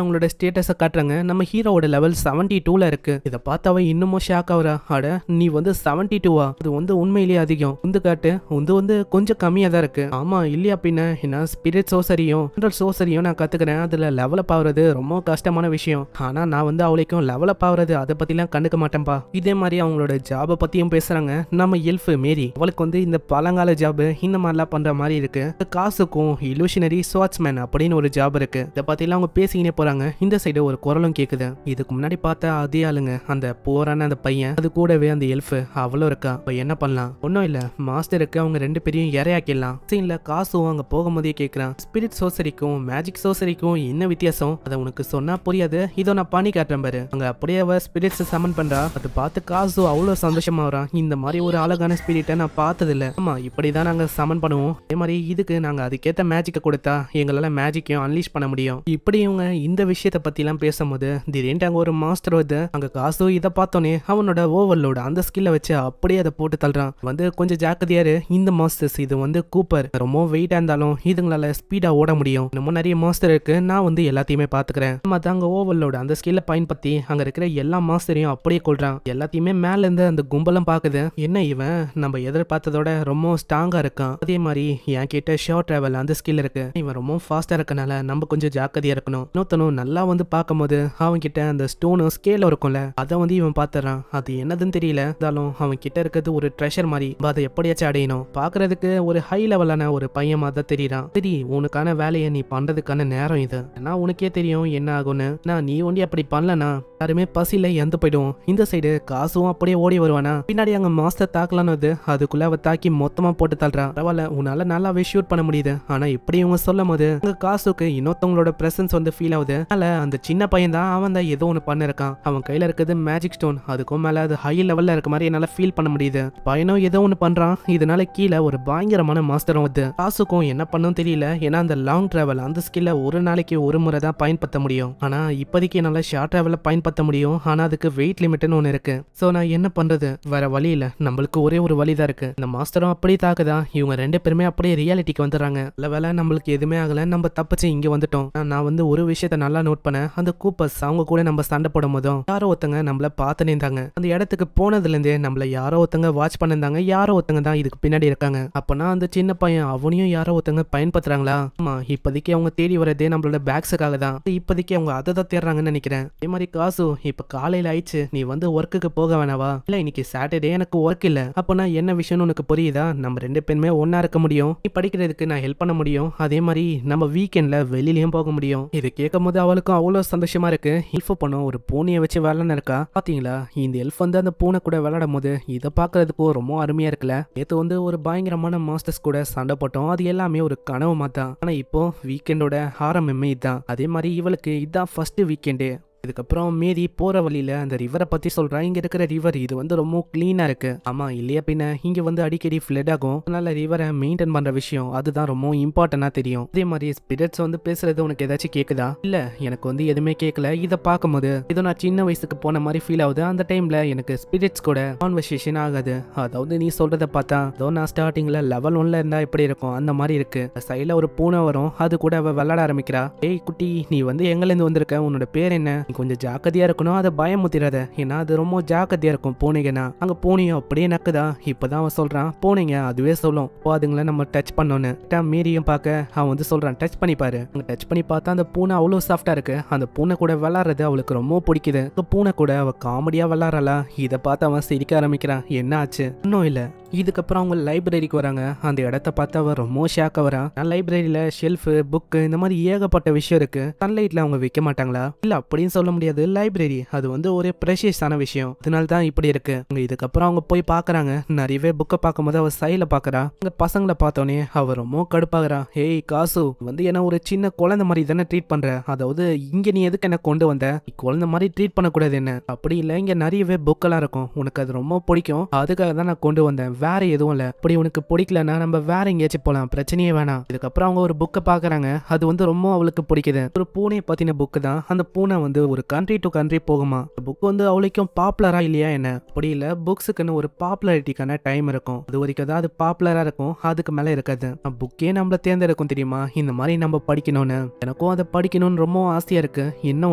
அவங்களோட ஸ்டேட்டஸை காட்டுறாங்க. நம்ம ஹீரோவோட லெவல் 72ல இருக்கு. இதை பார்த்து அவ இன்னமும் ஷாக் ஷாக் ஆகுறா. அட நீ வந்து 72வா? அது வந்து உண்மையிலேயே அதிகம். உந்து காட்டு. உந்து வந்து கொஞ்சம் கம்மியா தான் இருக்கு. ஆமா இல்லையா பின்ன என்ன ஸ்பிரிட் சோசரியும் சோசரியும் நான் கத்துக்கிறேன். அதுல லெவலப் ஆகுறது ரொம்ப கஷ்டமான விஷயம். ஆனா நான் வந்து அவளைக்கும் லெவலப் ஆகுறது அதை பத்திலாம் கண்டுக்க மாட்டேன்பா. இதே மாதிரி அவங்களோட ஜாபை பத்தியும் பேசுறாங்க. நம்ம எல்ஃப் மேரி அவளுக்கு வந்து இந்த பழங்கால ஜாப் இந்த மாதிரிலாம் பண்ற மாதிரி இருக்கு. காசுக்கும் இலூஷனரி ஸ்வாட்ஸ்மேன் அப்படின்னு ஒரு ஜாப் இருக்கு. இதை பத்திலாம் அவங்க பேசிக்கினே போறாங்க. இந்த சைடு ஒரு குரலும் கேக்குது. இதுக்கு முன்னாடி பார்த்தா அதே ஆளுங்க, அந்த போரான அந்த பையன், அது கூடவே அந்த எல்ஃப் அவளும் இருக்கா. இப்ப என்ன பண்ணலாம்? ஒன்னும் இல்ல, மாஸ்டருக்கு அவங்க ரெண்டு பேரையும் இரையாக்கிடலாம். சீன்ல காசும் அங்க போகும்போதே கேக்குறான், ஸ்பிரிட் சோசரிக்கும் மேஜிக் சோசரிக்கும் என்ன வித்தியாசம்? அதை உனக்கு சொன்னா புரியாது, இதோ நான் பண்ணி காட்டுறேன் பாரு. அங்க அப்படியே அவ ஸ்பிரிட்ஸ் சமன் பண்றா. அது பார்த்து காசு அவ்வளவு சந்தோஷமா வரான். இந்த மாதிரி ஒரு அழகான ஸ்பிரிட்டை நான் பார்த்தது இல்ல. ஆமா இப்படிதான் நாங்க சமன் பண்ணுவோம். அதே மாதிரி இதுக்கு நாங்க அதுக்கேத்த மேஜிக்கை கொடுத்தா எங்களால மேஜிக்கையும் அன்லீஷ் பண்ண முடியும். இப்படி இவங்க இந்த விஷயத்தை பத்தி எல்லாம் பேசும்போது திடீர்னு அங்க ஒரு மாஸ்டர் வந்து அங்க காசு இதை பார்த்தோன்னே அவனோட ஓவர்லோட அந்த ஸ்கில்ல வச்சு அப்படியே அதை போட்டு தள்ளுறான். வந்து கொஞ்சம் ஜாக்கிரதையாரு, இந்த மாஸ்டர்ஸ் இது வந்து கூப்பர் ரொம்ப வெயிட்டா இருந்தாலும் இதுங்களால ஸ்பீடா ஓட முடியும். இன்னமும் நிறைய மாஸ்டர் இருக்கு, நான் வந்து எல்லாத்தையுமே பாத்துக்கிறேன். மத்த அங்க ஓவர்லோட அந்த ஸ்கில்ல பயன்படுத்தி அங்க இருக்கிற எல்லா மாஸ்டரையும் அப்படியே கொள்றான். எல்லாத்தையுமே மேல இருந்து அந்த கும்பலம் பாக்குது. என்ன இவன் நம்ம எதிர்பார்த்ததோட ரொம்ப ஸ்ட்ராங்கா இருக்கான். அதே மாதிரி என் கிட்ட ஷார்ட் டிராவல் அந்த ஸ்கில் இருக்கு. இவன் ரொம்ப ஃபாஸ்டா இருக்கனால நம்ம கொஞ்சம் ஜாக்கிரதையா இருக்கணும். இன்னொருத்தனும் நல்லா வந்து பார்க்கும்போது அவன் கிட்ட அந்த ஸ்டோனும் ஸ்கேலும் இருக்கும்ல, அதை வந்து இவன் பாத்துறான். அது என்னதுன்னு தெரியல, இருந்தாலும் அவன் கிட்ட இருக்கிறது ஒரு ட்ரெஷர் மாதிரி. அதை எப்படியாச்சும் அடையணும். பாக்குறதுக்கு ஒரு ஹை லெவலான ஒரு பையன் மாதிரி தான் தெரியறான். சரி உனக்கான வேலையை நீ பண்றதுக்கான நேரம் இது. ஏன்னா உனக்கே தெரியும் என்ன ஆகும்னு. நான் நீ ஒண்டி அப்படி பண்ணலனா யாருமே பசியில எந்த போயிடும். இந்த சைடு காசும் அப்படியே ஓடி வருவானா. பின்னாடி அங்க மாஸ்டர் தாக்கலான்னு அதுக்குள்ள அவ தாக்கி மொத்தமா போட்டு தள்ளுறான். பரவாயில்ல உன்னால நல்லாவே ஷூட் பண்ண முடியுது. ஆனா இப்படி இவங்க சொல்லும் போது அங்க காசுக்கு இன்னொருத்தவங்களோட பிரசன்ஸ் வந்து ஃபீல் ஆகுது. அதனால அந்த சின்ன பையன் தான் அவன் தான் ஏதோ ஒண்ணு பண்ணிருக்கான். அவன் கையில இருக்கிறது மேஜிக் ஸ்டோன். அதுக்கும் மேல அது ஹை லெவல்ல இருக்க மாதிரி என்னால ஃபீல் பண்ண முடியுது. பையனும் ஏதோ ஒண்ணு பண்றான். இதனால கீழே ஒரு பயங்கரமான மாஸ்டரும் வந்து காசுக்கும் என்ன பண்ணும் தெரியல. ஏன்னா அந்த லாங் டிராவல் அந்த ஸ்கில்ல ஒரு நாளைக்கு ஒரு முறை தான் பயன்படுத்த முடியும். ஆனா இப்போதைக்கு என்னால ஷார்ட் டிராவல பயன்படுத்த முடியும். ஆனா அதுக்கு வெயிட் லிமிட்னு ஒண்ணு இருக்கு. சோ நான் என்ன பண்றது? வேற வழி இல்ல, நம்மளுக்கு ஒரே ஒரு வழிதான் இருக்கு. இந்த மாஸ்டரும் அப்படியே தாக்குதா. இவங்க ரெண்டு பேருமே அப்படியே ரியாலிட்டிக்கு வந்துடுறாங்க. நல்ல வேலை நம்மளுக்கு எதுவுமே ஆகல, நம்ம தப்பிச்சு இங்க வந்துட்டோம். நான் வந்து ஒரு விஷயத்த நல்லா நோட் பண்ணேன். அந்த கூப்பர்ஸ் அவங்க கூட நம்ம சண்டை போடும் போதும் யாரோ ஒருத்தங்க நம்மள பார்த்துனே இருந்தாங்க. அந்த இடத்துக்கு போனதுல இருந்தே நம்மள யாரோ ஒருத்தங்க வாட்ச் பண்ணிருந்தாங்க. யாரோ ஒருத்தங்க தான் இதுக்கு பின்னாடி இருக்காங்க. அப்பனா அந்த சின்ன பையன் அவனையும் யாரோ ஒருத்தங்க பயன்படுத்துறாங்களா? ஆமா இப்போதைக்கு அவங்க தேடி வரதே நம்மளோட பேக்ஸுக்காக தான். இப்போதைக்கு அவங்க அதை தான் தேடுறாங்கன்னு நினைக்கிறேன். அதே மாதிரி காசு இப்ப காலையில ஆயிடுச்சு, நீ வந்து ஒர்க்குக்கு போக வேணாவா? இல்ல இன்னைக்கு சாட்டர்டே எனக்கு ஒர்க் இல்ல. அப்பனா என்ன விஷயம்னு உனக்கு புரியுதா? நம்ம ரெண்டு பேருமே ஒன்னா இருக்க முடியும். நீ படிக்கிறதுக்கு நான் ஹெல்ப் பண்ண முடியும். அதே மாதிரி நம்ம வீக்கெண்ட்ல வெளியிலயும் போக முடியும். இது கேட்கும் போது அவளுக்கும் அவ்வளவு சந்தோஷமா இருக்கு. ஹெல்ப் பண்ணும் ஒரு பூனையை வச்சு விளையாட இருக்கா. பாத்தீங்களா இந்த எல்ஃப் வந்து அந்த பூனை கூட விளையாடும் போது இதை பாக்குறதுக்கும் ரொம்ப அருமையா இருக்குல்ல. நேத்து வந்து ஒரு பயங்கரமான மாஸ்டர்ஸ் கூட சண்டை போட்டோம். அது எல்லாமே ஒரு கனவு மாத்தான். ஆனா இப்போ வீக்கெண்டோட ஆரம்பமே இதுதான். அதே மாதிரி இவளுக்கு இதுதான் ஃபர்ஸ்ட் வீக்கெண்டு. இதுக்கப்புறம் மீதி போற வழியில அந்த ரிவரை பத்தி சொல்றா. இங்க இருக்கிற ரிவர் இது வந்து ரொம்ப கிளீனா இருக்கு. ஆமா இல்லையா பின்ன இங்க வந்து அடிக்கடி ஃபிளட் ஆகும். அதனால ரிவரை மெயின்டைன் பண்ற விஷயம் அதுதான் ரொம்ப இம்பார்ட்டன்டா தெரியும். அதே மாதிரி ஸ்பிரிட்ஸ் வந்து பேசுறது உனக்கு ஏதாச்சும் கேக்குதா? இல்ல எனக்கு வந்து எதுவுமே கேட்கல. இதை பார்க்கும்போது இதோ நான் சின்ன வயசுக்கு போன மாதிரி ஃபீல் ஆகுது. அந்த டைம்ல எனக்கு ஸ்பிரிட்ஸ் கூட கான்வர்சேஷன் ஆகாது. அதாவது நீ சொல்றத பார்த்தா அதோ நான் ஸ்டார்டிங்ல லெவல் 1ல இருந்தா எப்படி இருக்கும் அந்த மாதிரி இருக்கு. சைட்ல ஒரு பூனை வரும், அது கூட அவ விளையாட ஆரம்பிக்கிறா. ஏய் குட்டி நீ வந்து எங்கல இருந்து வந்திருக்க? உன்னோட பேர் என்ன? கொஞ்சம் ஜாக்கிரதையா இருக்கணும், அதை பயமுத்திராத. ஏன்னா அது ரொம்ப ஜாக்கிரதையா இருக்கும் பூனைங்கன்னா. அங்க பூனையும் அப்படியே நக்குதா. இப்பதான் அவன் சொல்றான் பூனைங்க அதுவே சொல்லும் அதுங்களை நம்ம டச் பண்ணோன்னு. மீறியும் பார்க்க அவன் வந்து சொல்றான் டச் பண்ணி பாரு. அங்க டச் பண்ணி பார்த்தா அந்த பூனை அவ்வளவு சாஃப்டா இருக்கு. அந்த பூனை கூட விளாடுறது அவளுக்கு ரொம்ப பிடிக்குது. பூனை கூட அவ காமெடியா விளாடுறா. இதை பார்த்து அவன் சிரிக்க ஆரம்பிக்கிறான். என்ன ஆச்சு? இன்னும் இல்ல. இதுக்கப்புறம் அவங்க லைப்ரரிக்கு வராங்க. அந்த இடத்த பார்த்து அவ ரொம்ப ஷாக்க வரா. லைப்ரரியில ஷெல்ஃப் புக்கு இந்த மாதிரி ஏகப்பட்ட விஷயம் இருக்கு. சன்லைட்ல அவங்க வைக்க மாட்டாங்களா? இல்ல அப்படின்னு சொல்ல முடியாது. லைப்ரரி அது வந்து ஒரு ப்ரெஷியஸான விஷயம், அதனால தான் இப்படி இருக்கு. இதுக்கப்புறம் அவங்க போய் பாக்குறாங்க. நிறையவே புக்கை பார்க்கும்போது அவ சைல பாக்குறா. அங்க பசங்களை பார்த்தோன்னே அவ ரொம்ப கடுப்பாகிறா. ஏய் காசு வந்து என்ன ஒரு சின்ன குழந்தை மாதிரி தானே ட்ரீட் பண்ற? அதாவது இங்க நீ எதுக்கு என்ன கொண்டு வந்த? குழந்தை மாதிரி ட்ரீட் பண்ணக்கூடாது என்ன? அப்படி இல்ல இங்க நிறையவே புக்கெல்லாம் இருக்கும், உனக்கு அது ரொம்ப பிடிக்கும், அதுக்காக தான் நான் கொண்டு வந்தேன். வேற எதுவும் இல்ல, அப்படி உனக்கு பிடிக்கலன்னா நம்ம வேற எங்கேயாச்சும் போலாம், பிரச்சனையே வேணாம். இதுக்கப்புறம் அவங்க ஒரு புக்கை பாக்குறாங்க. அது வந்து ரொம்ப அவளுக்கு பிடிக்குது. ஒரு பூனையை பத்தின புக்கு தான். அந்த பூனை வந்து ஒரு கண்ட்ரி டு கண்ட்ரி போகுமா. புக் வந்து அவளுக்கும் பாப்புலரா இல்லையா என்ன, அப்படி இல்ல புக்ஸுக்குன்னு ஒரு பாப்புலாரிட்டிக்கான டைம் இருக்கும். அது வரைக்கும் தான் அது பாப்புலரா இருக்கும், அதுக்கு மேல இருக்காது. புக்கே நம்மள தேர்ந்தெடுக்கும் தெரியுமா, இந்த மாதிரி நம்ம படிக்கணும்னு. எனக்கும் அதை படிக்கணும்னு ரொம்ப ஆசையா இருக்கு. என்ன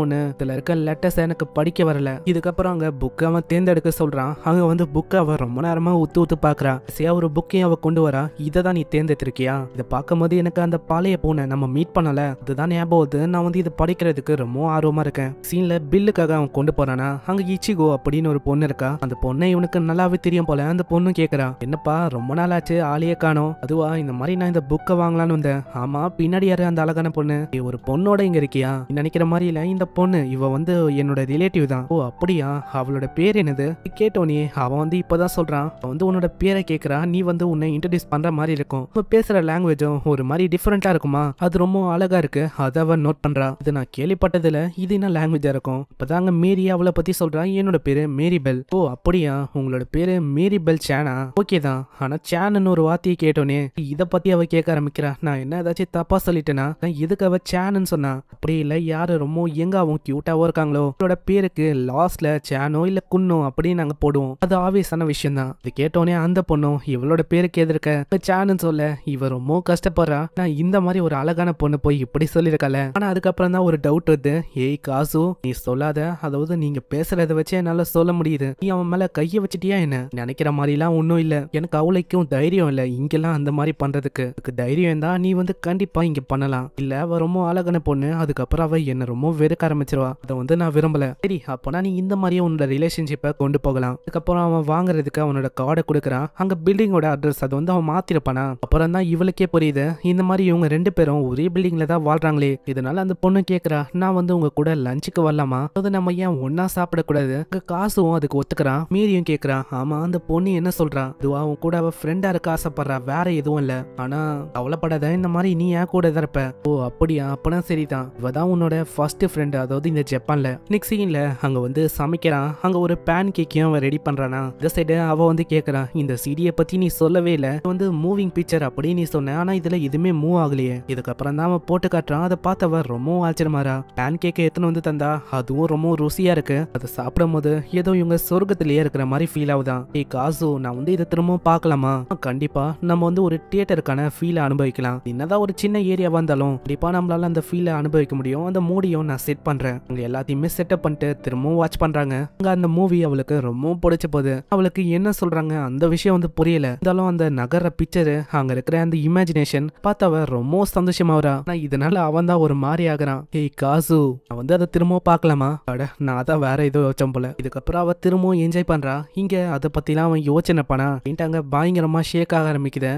ஒண்ணு, இதுல இருக்க லெட்டர்ஸ் எனக்கு படிக்க வரல. இதுக்கப்புறம் அங்க புக்கை அவன் தேர்ந்தெடுக்க சொல்றான். அங்க வந்து புக்கை அவ ரொம்ப நேரமா உத்து பாக்குறா. சரியா ஒரு புக்கையும் அவ கொண்டு வரா. இதை தான் நீ தேர்ந்தெடுத்திருக்கியா, இதை பார்க்கும்போது எனக்கு அந்த பழைய பூனை நம்ம மீட் பண்ணல அதுதான் ஞாபகம் வருது. நான் வந்து இதை படிக்கிறதுக்கு ரொம்ப ஆர்வமா இருக்கேன். சீன்ல பில்லுக்காக அவன் கொண்டு போறானா, அங்க இச்சிகோ அப்படின்னு ஒரு பொண்ணு இருக்கா. அந்த பொண்ணை இவனுக்கு நல்லாவே தெரியும் போல. அந்த பொண்ணு கேக்குறா, என்னப்பா ரொம்ப நாள் ஆச்சு, ஆளையே காணோம். அதுவா, இந்த மாதிரி நான் இந்த புக்கை வாங்கலான்னு வந்தேன். ஆமா, பின்னாடி யாரு அந்த அழகான பொண்ணு, ஒரு பொண்ணோட இங்க இருக்கியா, நீ நினைக்கிற மாதிரி இல்ல, இந்த பொண்ணு இவ வந்து என்னோட ரிலேட்டிவ் தான். ஓ அப்படியா, அவளோட பேர் என்னது கேட்டோனே அவன் வந்து இப்பதான் சொல்றான். அவன் வந்து உன்னோட பேரை கேக்குறா. நீ வந்து உன்னை இன்ட்ரடியூஸ் பண்ற மாதிரி இருக்கும், உங்க பேசுற லாங்குவேஜும் ஒரு மாதிரி டிஃபரெண்டா இருக்குமா, அது ரொம்ப அழகா இருக்கு, அதை அவன் நோட் பண்றா. இது நான் கேள்விப்பட்டதுல இது என்ன லாங்குவேஜா இருக்கும். இப்பதாங்க மேரி அவளை பத்தி சொல்றான். என்னோட பேரு மேரி பெல். ஓ அப்படியா, உங்களோட பேரு மேரி பெல் சேனா, ஓகே தான். ஆனா சேனன்னு ஒரு வார்த்தையை கேட்டோனே இதை பத்தி அவ கேட்க ஆரம்பிக்கிறா. நான் என்ன ஏதாச்சும் தப்பா சொல்லிட்டேனா, எதுக்கு அவ சேனன்னு சொன்னா. அப்படி இல்ல, யாரு ரொம்ப எங்காவும் கியூட்டாவோ இருக்காங்களோ அவளோட பேருக்கு லாஸ்ட்ல சேனோ இல்ல குன்னோ அப்படின்னு நாங்க போடுவோம், அது ஆவேசான விஷயம் தான். இது கேட்டோனே அந்த பொண்ணும் இவளோட பேருக்கு எதிர்க்க சேனன்னு சொல்ல இவ ரொம்ப கஷ்டப்படுறா. நான் இந்த மாதிரி ஒரு அழகான பொண்ணு போய் இப்படி சொல்லிருக்கல. ஆனா அதுக்கப்புறம் தான் ஒரு டவுட் வருது. ஏய் காசு, நீ சொல்லாத, அதாவது நீங்க பேசுறத வச்சு என்னால சொல்ல முடியுது, நீ அவன் மேல கைய வச்சிட்டியா என்ன, நினைக்கிற மாதிரி எல்லாம் ஒன்னும் இல்ல, எனக்கு அவளைக்கும் தைரியம் இல்ல இங்கெல்லாம் அந்த மாதிரி பண்றதுக்கு. தைரியம் தான் நீ வந்து கண்டிப்பா இங்க பண்ணலாம். இல்ல அவ ரொம்ப அழகான பொண்ணு, அதுக்கப்புறம் அவ என்ன ரொம்ப வெறுக்க ஆரம்பிச்சிருவா, அதை வந்து நான் விரும்பல. சரி அப்பனா நீ இந்த மாதிரியே உன்னோட ரிலேஷன்ஷிப்பை கொண்டு போகலாம். அதுக்கப்புறம் அவன் வாங்குறதுக்கு அவனோட கார்டை கொடுக்குறான். அங்க பில்டிங்கோட அட்ரஸ் அதை வந்து அவன் மாத்திருப்பானா. அப்புறம் தான் இவளுக்கே புரியுது, இந்த மாதிரி இவங்க ரெண்டு பேரும் ஒரே பில்டிங்ல தான் வாழ்றாங்களே. இதனால அந்த பொண்ணு கேக்குறா, நான் வந்து உங்க கூட லஞ்சுக்கு வரலாமா, அது நம்ம ஏன் ஒன்னா சாப்பிடக்கூடாது. காசும் அதுக்கு ஒத்துக்கிறான். மீறியும் கேக்குறான். ஆமா, அந்த பொண்ணு என்ன சொல்றான், இதுவா உன் கூட அவ ஃப்ரெண்டா இருக்க ஆசைப்படுறா, வேற எதுவும் இல்ல. ஆனா கவலைப்படாத, இந்த மாதிரி நீ ஏன் கூட தான் இருப்ப. ஓ அப்படியா, அப்பனா சரிதான், இவதான் உன்னோட ஃபர்ஸ்ட் ஃப்ரெண்ட், அதாவது இந்த ஜப்பான்ல. நெக்ஸ்ட் சீன்ல அங்க வந்து சமைக்கிறான். அங்க ஒரு பேன் கேக்கையும் அவன் ரெடி பண்றானா. இந்த சைடு அவ வந்து கேக்குறான், இந்த சீடியை பத்தி நீ சொல்லவே இல்ல, வந்து மூவிங் பிக்சர் அப்படி நீ சொன்ன, ஆனா இதுல எதுவுமே மூவ் ஆகலையே. இதுக்கப்புறம் தான் அவன் போட்டு காட்டுறான். அதை பார்த்தவ ரொம்ப ஆச்சரியமாரா. பேன் கேக்கை எத்தனை வந்து தந்தா, அதுவும் ரொம்ப ருசியா இருக்கு, அதை சாப்பிடும் போது ஏதோ இவங்க சொர்க்கத்திலேயே இருக்கிற மாதிரி ஃபீல் ஆகுதான். ஏய் காசு, நான் வந்து இதை திரும்பவும் பார்க்கலாமா. கண்டிப்பா நம்ம வந்து ஒரு தியேட்டருக்கான ஃபீலை அனுபவிக்கலாம். என்னதான் ஒரு சின்ன ஏரியாவா இருந்தாலும் கண்டிப்பா நம்மளால அந்த ஃபீலை அனுபவிக்க முடியும். அந்த மூடியும் நான் செட் பண்றேன். அங்க எல்லாத்தையுமே செட்டப் பண்ணிட்டு திரும்பவும் வாட்ச் பண்றாங்க. அங்க அந்த மூவி அவளுக்கு ரொம்ப பிடிச்ச போது அவளுக்கு என்ன சொல்றாங்க அந்த விஷயம் வந்து புரியல. இருந்தாலும் அந்த நகர பிக்சரு, அங்க இருக்கிற அந்த இமேஜினேஷன் பார்த்தவ ரொம்ப சந்தோஷமா வரா. ஆனா இதனால அவன் தான் ஒரு மாதிரி ஆகுறான். ஏய் காசு, நான் வந்து அதை திரும்பவும் பார்க்கலாமா. அட நான் அதான் வேற ஏதோ யோசிச்சேன் போல. இதுக்கப்புறம் அவ திரும்பவும் என்ஜாய் பண்றா. இங்க அதை பத்திலாம் அவன் யோசனை பண்ணா. அங்க பயங்கரமா ஷேக் ஆக ஆரம்பிக்குது.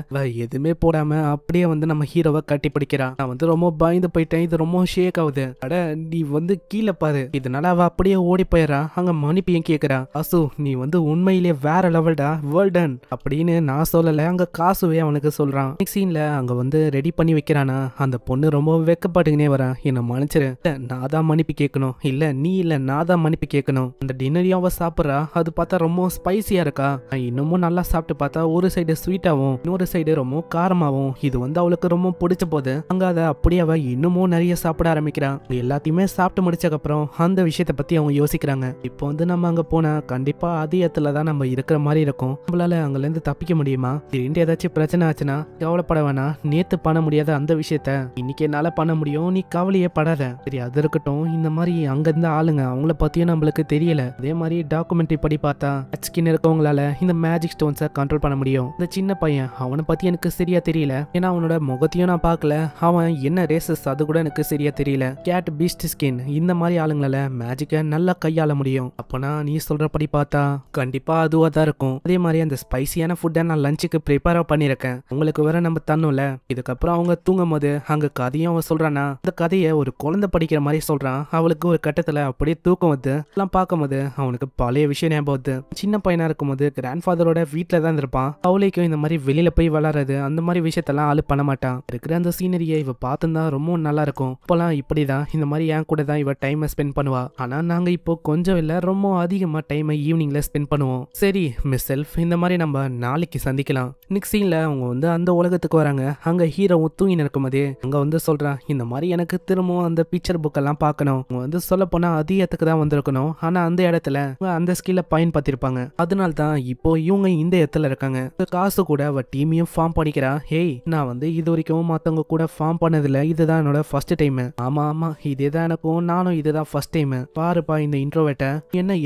எதுவுமே போடாம அப்படியே வந்து நம்ம ஹீரோவை கட்டி பிடிக்கிறா. நான் வந்து ரொம்ப பயந்து போயிட்டேன், இது ரொம்ப ஷேக் ஆகுது. அட நீ வந்து கீழே பாரு. இதனால அவ அப்படியே ஓடி போயிடறா. அங்க மன்னிப்பையும் கேக்குறா. காசு, நீ வந்து உண்மையிலேயே வேற லெவல்டா, வேர்ல்டன் அப்படின்னு நான் சொல்லல, அங்க காசுவே அவனுக்கு சொல்றான். நெக்ஸ்ட் சீன்ல அங்க வந்து ரெடி பண்ணி வைக்கிறானா. அந்த பொண்ணு ரொம்ப வெக்கப்பட்டுக்கினே வரா. என்ன மன்னிச்சிரு, நான் தான் மன்னிப்பு கேட்கணும், இல்ல நீ இல்ல நான் தான் மன்னிப்பு கேட்கணும். அந்த டின்னரையும் அவ சாப்பிட்றா. அது பார்த்தா ரொம்ப ஸ்பைசியா இருக்கா. இன்னமும் நல்லா சாப்பிட்டு பார்த்தா ஒரு சைடு ஸ்வீட்டாவும் இன்னொரு சைடு ரொம்ப காரமாவும். இது வந்து அவளுக்கு ரொம்ப பிடிச்ச போது அங்க அதை அப்படியே அவ இன்னமும் நிறைய சாப்பிட ஆரம்பிக்கிறான். எல்லாத்தையுமே சாப்பிட்டு முடிச்சக்கு அப்புறம் அந்த விஷயத்த பத்தி அவங்க யோசிக்கிறாங்க. இப்போ வந்து நம்ம அங்க போனா கண்டிப்பா அதே இடத்துல தான் நம்ம இருக்கிற மாதிரி இருக்கும். நம்மளால அங்கல இருந்து தப்பிக்க முடியுமா, திடீர்னு ஏதாச்சும் பிரச்சனை ஆச்சுன்னா கவலைப்பட வேணாம், நேத்து பண்ண முடியாத அந்த விஷயத்த இன்னைக்கு என்னால பண்ண முடியும், நீ கவலையே படாத. சரி அது இருக்கட்டும், இந்த மாதிரி அங்க இருந்த ஆளுங்க அவங்கள பத்தியும் நம்மளுக்கு தெரியல. அதே மாதிரி டாக்குமெண்ட்ரி படி பார்த்தா ஸ்கின் இருக்கவங்களால இந்த மேஜிக் ஸ்டோன்ஸை கண்ட்ரோல் பண்ண முடியும். இந்த சின்ன பையன் அவனை பத்தி எனக்கு சரியா தெரியல, ஏன்னா அவனோட முகத்தையும் நான் பார்க்கல, அவன் என்ன ரேசஸ் அது கூட எனக்கு சரியா தெரியல. கேட் பீஸ்ட் ஸ்கின் இந்த மாதிரி ஆளுங்களால மேஜிக்கை நல்லா கையாள முடியும். அப்பனா நீ சொல்றபடி பார்த்தா கண்டிப்பா அதுவா தான் இருக்கும். அதே மாதிரி அந்த ஸ்பைசியான ஃபுட்டை நான் லஞ்சுக்கு ப்ரிப்பேரா பண்ணிருக்கேன், உங்களுக்கு வேற நம்ம தரணும்ல. இதுக்கப்புறம் அவங்க தூங்கும் போது அங்க கதையும் அவன் சொல்றானா. அந்த கதையை ஒரு குழந்தை படிக்கிற மாதிரி சொல்றான். அவளுக்கு ஒரு கட்டத்துல அப்படியே தூக்கம் வந்து எல்லாம் பார்க்கும் போது அவனுக்கு பழைய விஷயம் ஞாபகம் வருது. சின்ன பையனா இருக்கும் போது கிராண்ட் ஃபாதரோட வீட்டுல தான் இருப்பான். அவளைக்கும் இந்த மாதிரி வெளியில போய் விளாடுறது அந்த மாதிரி விஷயத்தெல்லாம் ஆளு பண்ண மாட்டான். இருக்கிற அந்த சீனரியை இவ பார்த்துதான் ரொம்ப நல்லா இருக்கும். இப்பெல்லாம் இப்படிதான் இந்த மாதிரி என் கூட தான் இவ டைமை ஸ்பெண்ட் பண்ணுவா. ஆனா நாங்க இப்போ கொஞ்சம் இல்ல ரொம்ப அதிகமா டைமை ஈவினிங்ல ஸ்பெண்ட் பண்ணுவோம். சரி மிஸ் செல்ஃப், இந்த மாதிரி மாதிரி நம்ம நாளைக்கு சந்திக்கலாம். நெக்ஸ்ட் சீன்ல அவங்க வந்து அந்த உலகத்துக்கு வராங்க. அங்க ஹீரோவும் தூங்கி இருக்கும் போதே அங்க வந்து சொல்றான், இந்த மாதிரி எனக்கு திரும்பவும் அந்த பிக்சர் புக் எல்லாம் பார்க்கணும். அவங்க வந்து சொல்ல போனா அதிகத்துக்கு தான் வந்திருக்கணும். ஆனா அந்த இடத்துல அந்த ஸ்கில்ல பயன்படுத்திருப்பாங்க. அதனால தான் இப்போ இவங்க இந்த இடத்துல இருக்காங்க. காசு கூட அவ டீமையும் ஃபார்ம் பண்ணிக்கிறா. ஹேய், நான் வந்து இது வரைக்கும் மத்தவங்க கூட ஃபார்ம் பண்ணதில்ல, இதுதான் என்னோட ஃபர்ஸ்ட் டைம். ஆமா இதேதான் எனக்கும், நானும் இதுதான் ஃபர்ஸ்ட் டைம். பாருப்பா இந்த இன்ட்ரோவேட்ட,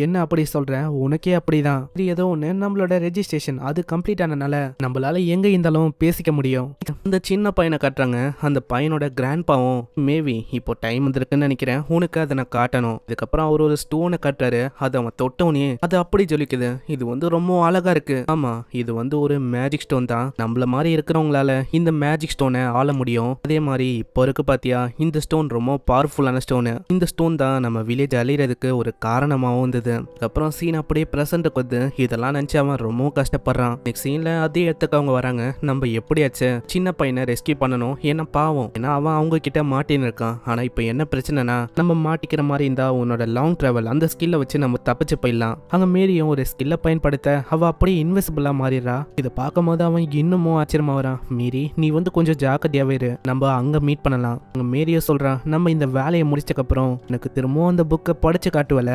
என்ன அப்படி சொல்ற, உனக்கே அப்படிதான். இது ஏதோ ஒண்ணு, நம்மளோட ரெஜிஸ்ட்ரேஷன் அது கம்ப்ளீட் ஆனனால நம்மளால எங்க இருந்தாலும் பேசிக்க முடியும். அந்த சின்ன பையனை காட்டுறாங்க. அந்த பையனோட கிராண்ட் பாவும் மேவி இப்போ டைம் வந்திருக்குன்னு நினைக்கிறேன், உனக்கு அதை நான் காட்டணும். இதுக்கப்புறம் அவர் ஒரு ஸ்டோனை காட்டுறாரு. அதை அவன் தொட்டவனே அது அப்படி ஜொலிக்குது. இது வந்து ரொம்ப அழகா இருக்கு. ஆமா, இது வந்து ஒரு மேஜிக் ஸ்டோன் தான். நம்மள மாதிரி இருக்கிறவங்களால இந்த மேஜிக் ஸ்டோனை ஆள முடியும். அதே மாதிரி இப்போ இருக்கு பாத்தியா, இந்த ஸ்டோன் ரொம்ப பவர்ஃபுல்லான ஸ்டோனு. இந்த ஸ்டோன் தான் நம்ம வில்லேஜ் அழியறதுக்கு ஒரு காரணமாகவும் இருந்தது. அப்புறம் சீன் அப்படியே பிரசன்ட்டுக்கு வந்து இதெல்லாம் நினைச்சு அவன் ரொம்ப கஷ்டப்படுறான். நெக்ஸ்ட் சீன்ல அதே இடத்துக்கு அவங்க வராங்க. நம்ம எப்படியாச்சு சின்ன பையனை ரெஸ்கியூ பண்ணணும். ஏன்னா பாவம், ஏன்னா அவன் அவங்க கிட்ட மாட்டின்னு இருக்கான். ஆனா இப்போ என்ன பிரச்சனைனா, நம்ம மாட்டிக்கிற மாதிரி இருந்தா உன்னோட லாங் டிராவல் அந்த ஸ்கில்லை வச்சு நம்ம தப்பிச்சு போயிடலாம். அங்க மேரியும் ஒரு ஸ்கில்லை பயன்படுத்த அவ அப்படியே இன்விசிபிளா மாறிடுறா. இதை பார்க்கும்போது அவன் இன்னமும் ஆச்சரியமா வரான். மேரி, நீ வந்து கொஞ்சம் ஜாக்கிரதையாவே இரு, நம்ம அங்க மீட் பண்ணலாம். அங்க மேரிய சொல்றான், நம்ம இந்த வேலையை முடிச்சதுக்கு அப்புறம் எனக்கு திரும்பவும் அந்த புக்கை படிச்சு காட்டுவல.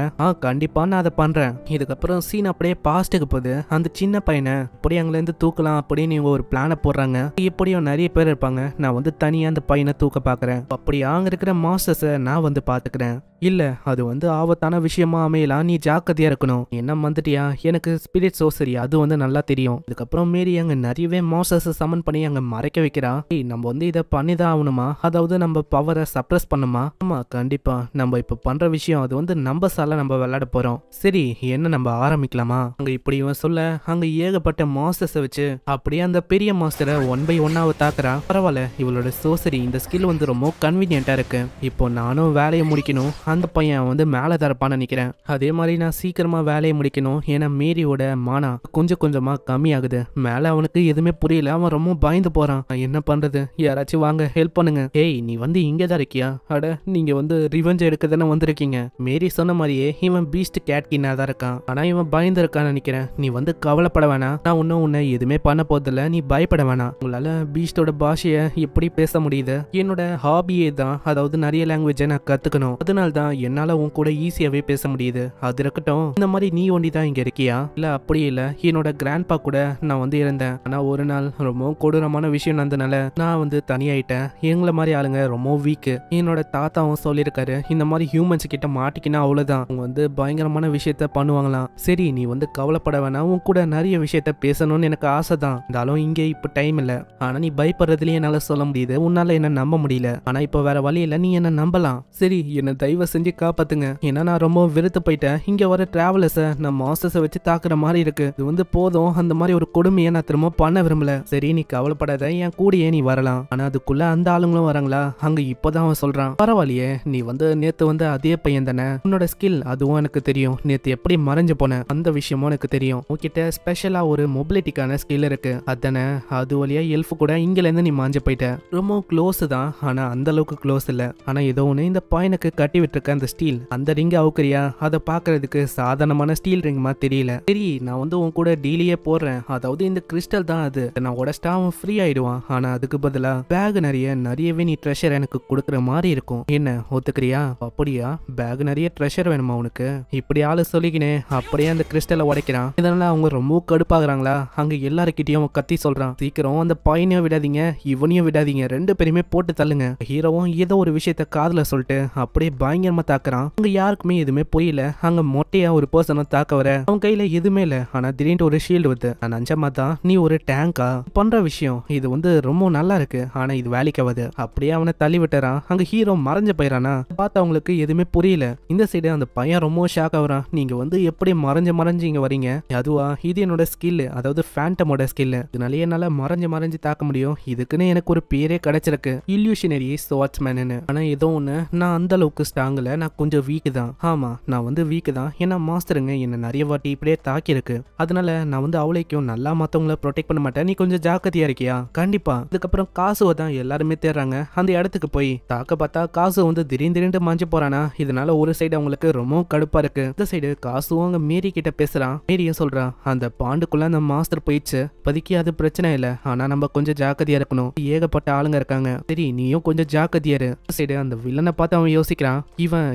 கண்டிப்பா நான் அதை பண்றேன். இதுக்கப்புறம் சீன் அப்படியே பாஸ்ட்டுக்கு போகுது. அந்த சின்ன பையனை அப்படியே அங்க இருந்து தூக்கலாம் அப்படின்னு இவங்க ஒரு பிளானை போடுறாங்க. எப்படியும் நிறைய பேர் இருப்பாங்க, நான் வந்து தனியா அந்த பையனை தூக்க பாக்குறேன். அப்படி அங்க இருக்கிற மாஸ்டர்ஸை நான் வந்து பாத்துக்கிறேன். இல்ல அது வந்து ஆபத்தான விஷயமா அமையலாம், நீ ஜாக்கிரதையா இருக்கணும். என்ன வந்துட்டியா, எனக்கு ஸ்பிரிட் சோசரி அது வந்து நல்லா தெரியும். இதுக்கப்புறம் மேரி அங்க நிறையவே மாஸ்டர்ஸ் சமன் பண்ணி அங்க மறைக்க வைக்கிறா. நம்ம வந்து இதை பண்ணிதான் ஆகணுமா, அதாவது நம்ம பவரை சப்ரஸ் பண்ணுமா? ஆமா கண்டிப்பா, நம்ம இப்ப பண்ற விஷயம் அது வந்து நம்ம சால நம்ம விளையாட போறோம். சரி, என்ன நம்ம ஆரம்பிக்கலாமா? அங்க இப்படி இவன் சொல்ல அங்க ஏகப்பட்ட மாஸ்டர்ஸை வச்சு அப்படியே அந்த பெரிய மாஸ்டரை 1 by 1 தாக்குறா. பரவாயில்ல, இவளோட சோசரி இந்த ஸ்கில் வந்து ரொம்ப கன்வீனியன்ட்டா இருக்கு. இப்போ நானும் வேலையை முடிக்கணும். அந்த பையன் வந்து மேலே தரப்பான்னு நினைக்கிறேன். அதே மாதிரி நான் சீக்கிரமா வேலையை முடிக்கணும். ஏன்னா மேரியோட மானா கொஞ்சம் கொஞ்சமா கம்மியாகுது. மேல அவனுக்கு எதுவுமே புரியல. அவன் ரொம்ப பயந்து போறான். என்ன பண்றது, யாராச்சும் வாங்க ஹெல்ப் பண்ணுங்க. ஏய், நீ வந்து இங்கதான் இருக்கியா? அட, நீங்க வந்து ரிவெஞ்ச் எடுக்க தானே வந்திருக்கீங்க. மேரி சொன்ன மாதிரியே இவன் பீஸ்ட் கேட் கின்னா தான் இருக்கான். ஆனா இவன் பயந்து இருக்கான்னு நினைக்கிறேன். நீ வந்து கவலைப்பட வேணாம், நான் ஒன்னும் உன்னை எதுவுமே பண்ண போதில்ல, நீ பயப்பட வேணாம். உங்களால பீஸ்டோட பாஷைய எப்படி பேச முடியுது? என்னோட ஹாபியே தான், அதாவது நிறைய லாங்குவேஜை நான் கத்துக்கணும். அதனால தான் என்னால உன் கூட ஈஸியாவே பேச முடியுது. அது இருக்கட்டும், இந்த மாதிரி நீ ஒண்டி தான் இங்க இருக்கியா? இல்ல அப்படி இல்ல, என்னோட கிராண்ட்பா கூட நான் வந்து இருந்தேன். ஆனா ஒரு நாள் ரொம்ப கொடூரமான விஷயம் நடந்தனால நான் வந்து தனியாயிட்டேன். எங்களை மாதிரி ஆளுங்க ரொம்ப வீக்கு. என்னோட தாத்தாவும் சொல்லியிருக்காரு, இந்த மாதிரி ஹியூமன்ஸ் கிட்ட மாட்டிக்கினா அவ்வளவுதான், அவங்க வந்து பயங்கரமான விஷயத்த பண்ணுவாங்களாம். சரி, நீ வந்து கவலைப்பட வேணாம், உன் கூட நிறைய விஷயத்த பேசணும்னு எனக்கு ஆசை தான். இருந்தாலும் இங்க இப்ப டைம் இல்ல. ஆனா நீ பயப்படுறதுலயே என்னால சொல்ல முடியுது, உன்னால என்ன நம்ப முடியல. ஆனா இப்ப வேற வழி இல்ல, நீ என்ன நம்பலாம். சரி, என்ன தயவு செஞ்சு காப்பாத்துங்க. ஏன்னா நான் ரொம்ப வெறுத்து போயிட்டேன். இங்க வர டிராவலர்ஸை நான் மாஸ்டர்ஸை வச்சு தாக்குற மாதிரி இருக்கு. இது வந்து போதும், அந்த மாதிரி ஒரு கொடுமையை நான் திரும்ப பண்ண விரும்பல. சரி, நீ கவலைப்படாத, என் கூடயே நீ வரலாம். ஆனா அதுக்குள்ள அந்த ஆளுங்களும் வராங்களா? அங்க இப்பதான் அவன் சொல்றான், பரவாயில்லையே, நீ வந்து நேத்து வந்து அதே பையன் தானே, உன்னோட ஸ்கில் அதுவும் எனக்கு தெரியும். நேத்து எப்படி மறைஞ்சு போன அந்த விஷயமும் எனக்கு தெரியும். உன்கிட்ட ஸ்பெஷலா ஒரு மொபிலிட்டிக்கான ஸ்கில் இருக்கு அதானே? அது வழியா எல்ஃப் கூட இங்கல இருந்து நீ மாஞ்சு போயிட்ட. ரொம்ப க்ளோஸ் தான், ஆனா அந்த அளவுக்கு க்ளோஸ் இல்ல. ஆனா ஏதோ ஒண்ணு, இந்த பையனுக்கு கட்டி விட்டுருக்க அந்த ஸ்டீல், அந்த ரிங்க அவுக்கரியா? அதை பாக்குறதுக்கு சாதாரணமான ஸ்டீல் ரிங் மாதிரி தெரியல. சரி, நான் வந்து உன் கூட டீலியே போடுறேன். அதாவது இந்த கிறிஸ்டல் தான் அது, நான் உடச்சிட்டா அவன் ஃப்ரீ ஆயிடுவான். ஆனா அதுக்கு பதிலா பேக் நிறையவே நீ ட்ரெஷர் எனக்கு கொடுக்குற மாதிரி இருக்கும். என்ன ஒத்துக்கிறியா? அப்படியா, பேக் நிறைய ட்ரெஷர் வேணுமா உனக்கு? இப்படி ஆளு சொல்லிக்கினே அப்படியே அந்த கிறிஸ்டலை உடைக்கிறான். இதனால அவங்க ரொம்ப கடுப்பாகிறாங்களா? அங்க எல்லாருக்கிட்டையும் கத்தி சொல்றான், சீக்கிரம் அந்த பையனையும் விடாதீங்க, இவனையும் விடாதீங்க, 2 பேருமே போட்டு தள்ளுங்க. ஹீரோவும் ஏதோ ஒரு விஷயத்த காதுல சொல்லிட்டு அப்படியே பயங்கரமா தாக்குறான். அங்க யாருக்குமே எதுவுமே புரியல. அங்க மொட்டையா ஒரு பர்சனை தாக்க வர அவன் கையில எதுவுமே இல்ல. ஆனா திடீர்னு ஒரு ஷீல்டு வந்து, நான் நினைச்சமா தான் நீ ஒரு டேங்கா பண்ற விஷயம், இது வந்து ரொம்ப நல்லா இருக்கு, ஆனா இது வேலைக்காவது. அப்படியே அவனை தள்ளி விட்டுறான். அங்க ஹீரோ மறைஞ்சு போயிடறானா? பார்த்து அவங்களுக்கு எதுவுமே புரியல. இந்த சைடு அந்த பையன் ரொம்ப ஷாக் ஆகுறான். நீங்க வந்து எப்படி மறைஞ்சு இங்க வரீங்க? அதுவா, இது என்னோட ஸ்கில், அதாவது ஃபேண்டமோட ஸ்கில். இதனால என்னால மறைஞ்சு தாக்க முடியும். இதுக்குன்னு எனக்கு ஒரு பேரே கிடைச்சிருக்கு, இல்யூஷனரி ஸ்வாட்ஸ்மேன். ஆனா ஏதோ ஒண்ணு, நான் அந்த அளவுக்கு ஸ்ட்ராங்கா தாங்கல, நான் கொஞ்சம் வீக்கு தான். ஆமா, நான் வந்து வீக்கு தான். ஏன்னா மாஸ்டருங்க என்ன நிறைய வாட்டி இப்படியே தாக்கியிருக்கு. அதனால நான் வந்து அவளைக்கும் நல்லா மத்தவங்கள ப்ரொடெக்ட் பண்ண மாட்டேன். நீ கொஞ்சம் ஜாக்கிரதையா இருக்கியா? கண்டிப்பா. அதுக்கப்புறம் காசுவை தான் எல்லாருமே தேடுறாங்க. அந்த இடத்துக்கு போய் தாக்க பார்த்தா காசு வந்து திடீர்னு மாஞ்சு போறானா. இதனால ஒரு சைடு அவங்களுக்கு ரொம்ப கடுப்பா இருக்கு. இந்த சைடு காசுவும் அங்க மேரி கிட்ட பேசுறான். மேரியும் சொல்றான், அந்த பாண்டுக்குள்ள அந்த மாஸ்டர் போயிடுச்சு, இப்போதைக்கு அது பிரச்சனை இல்ல, ஆனா நம்ம கொஞ்சம் ஜாக்கிரதையா இருக்கணும். ஏகப்பட்ட ஆளுங்க இருக்காங்க, சரி நீயும் கொஞ்சம் ஜாக்கிரதையா இரு. சைடு அந்த வில்லனை பார்த்து அவன் யோசிக்கிறான்,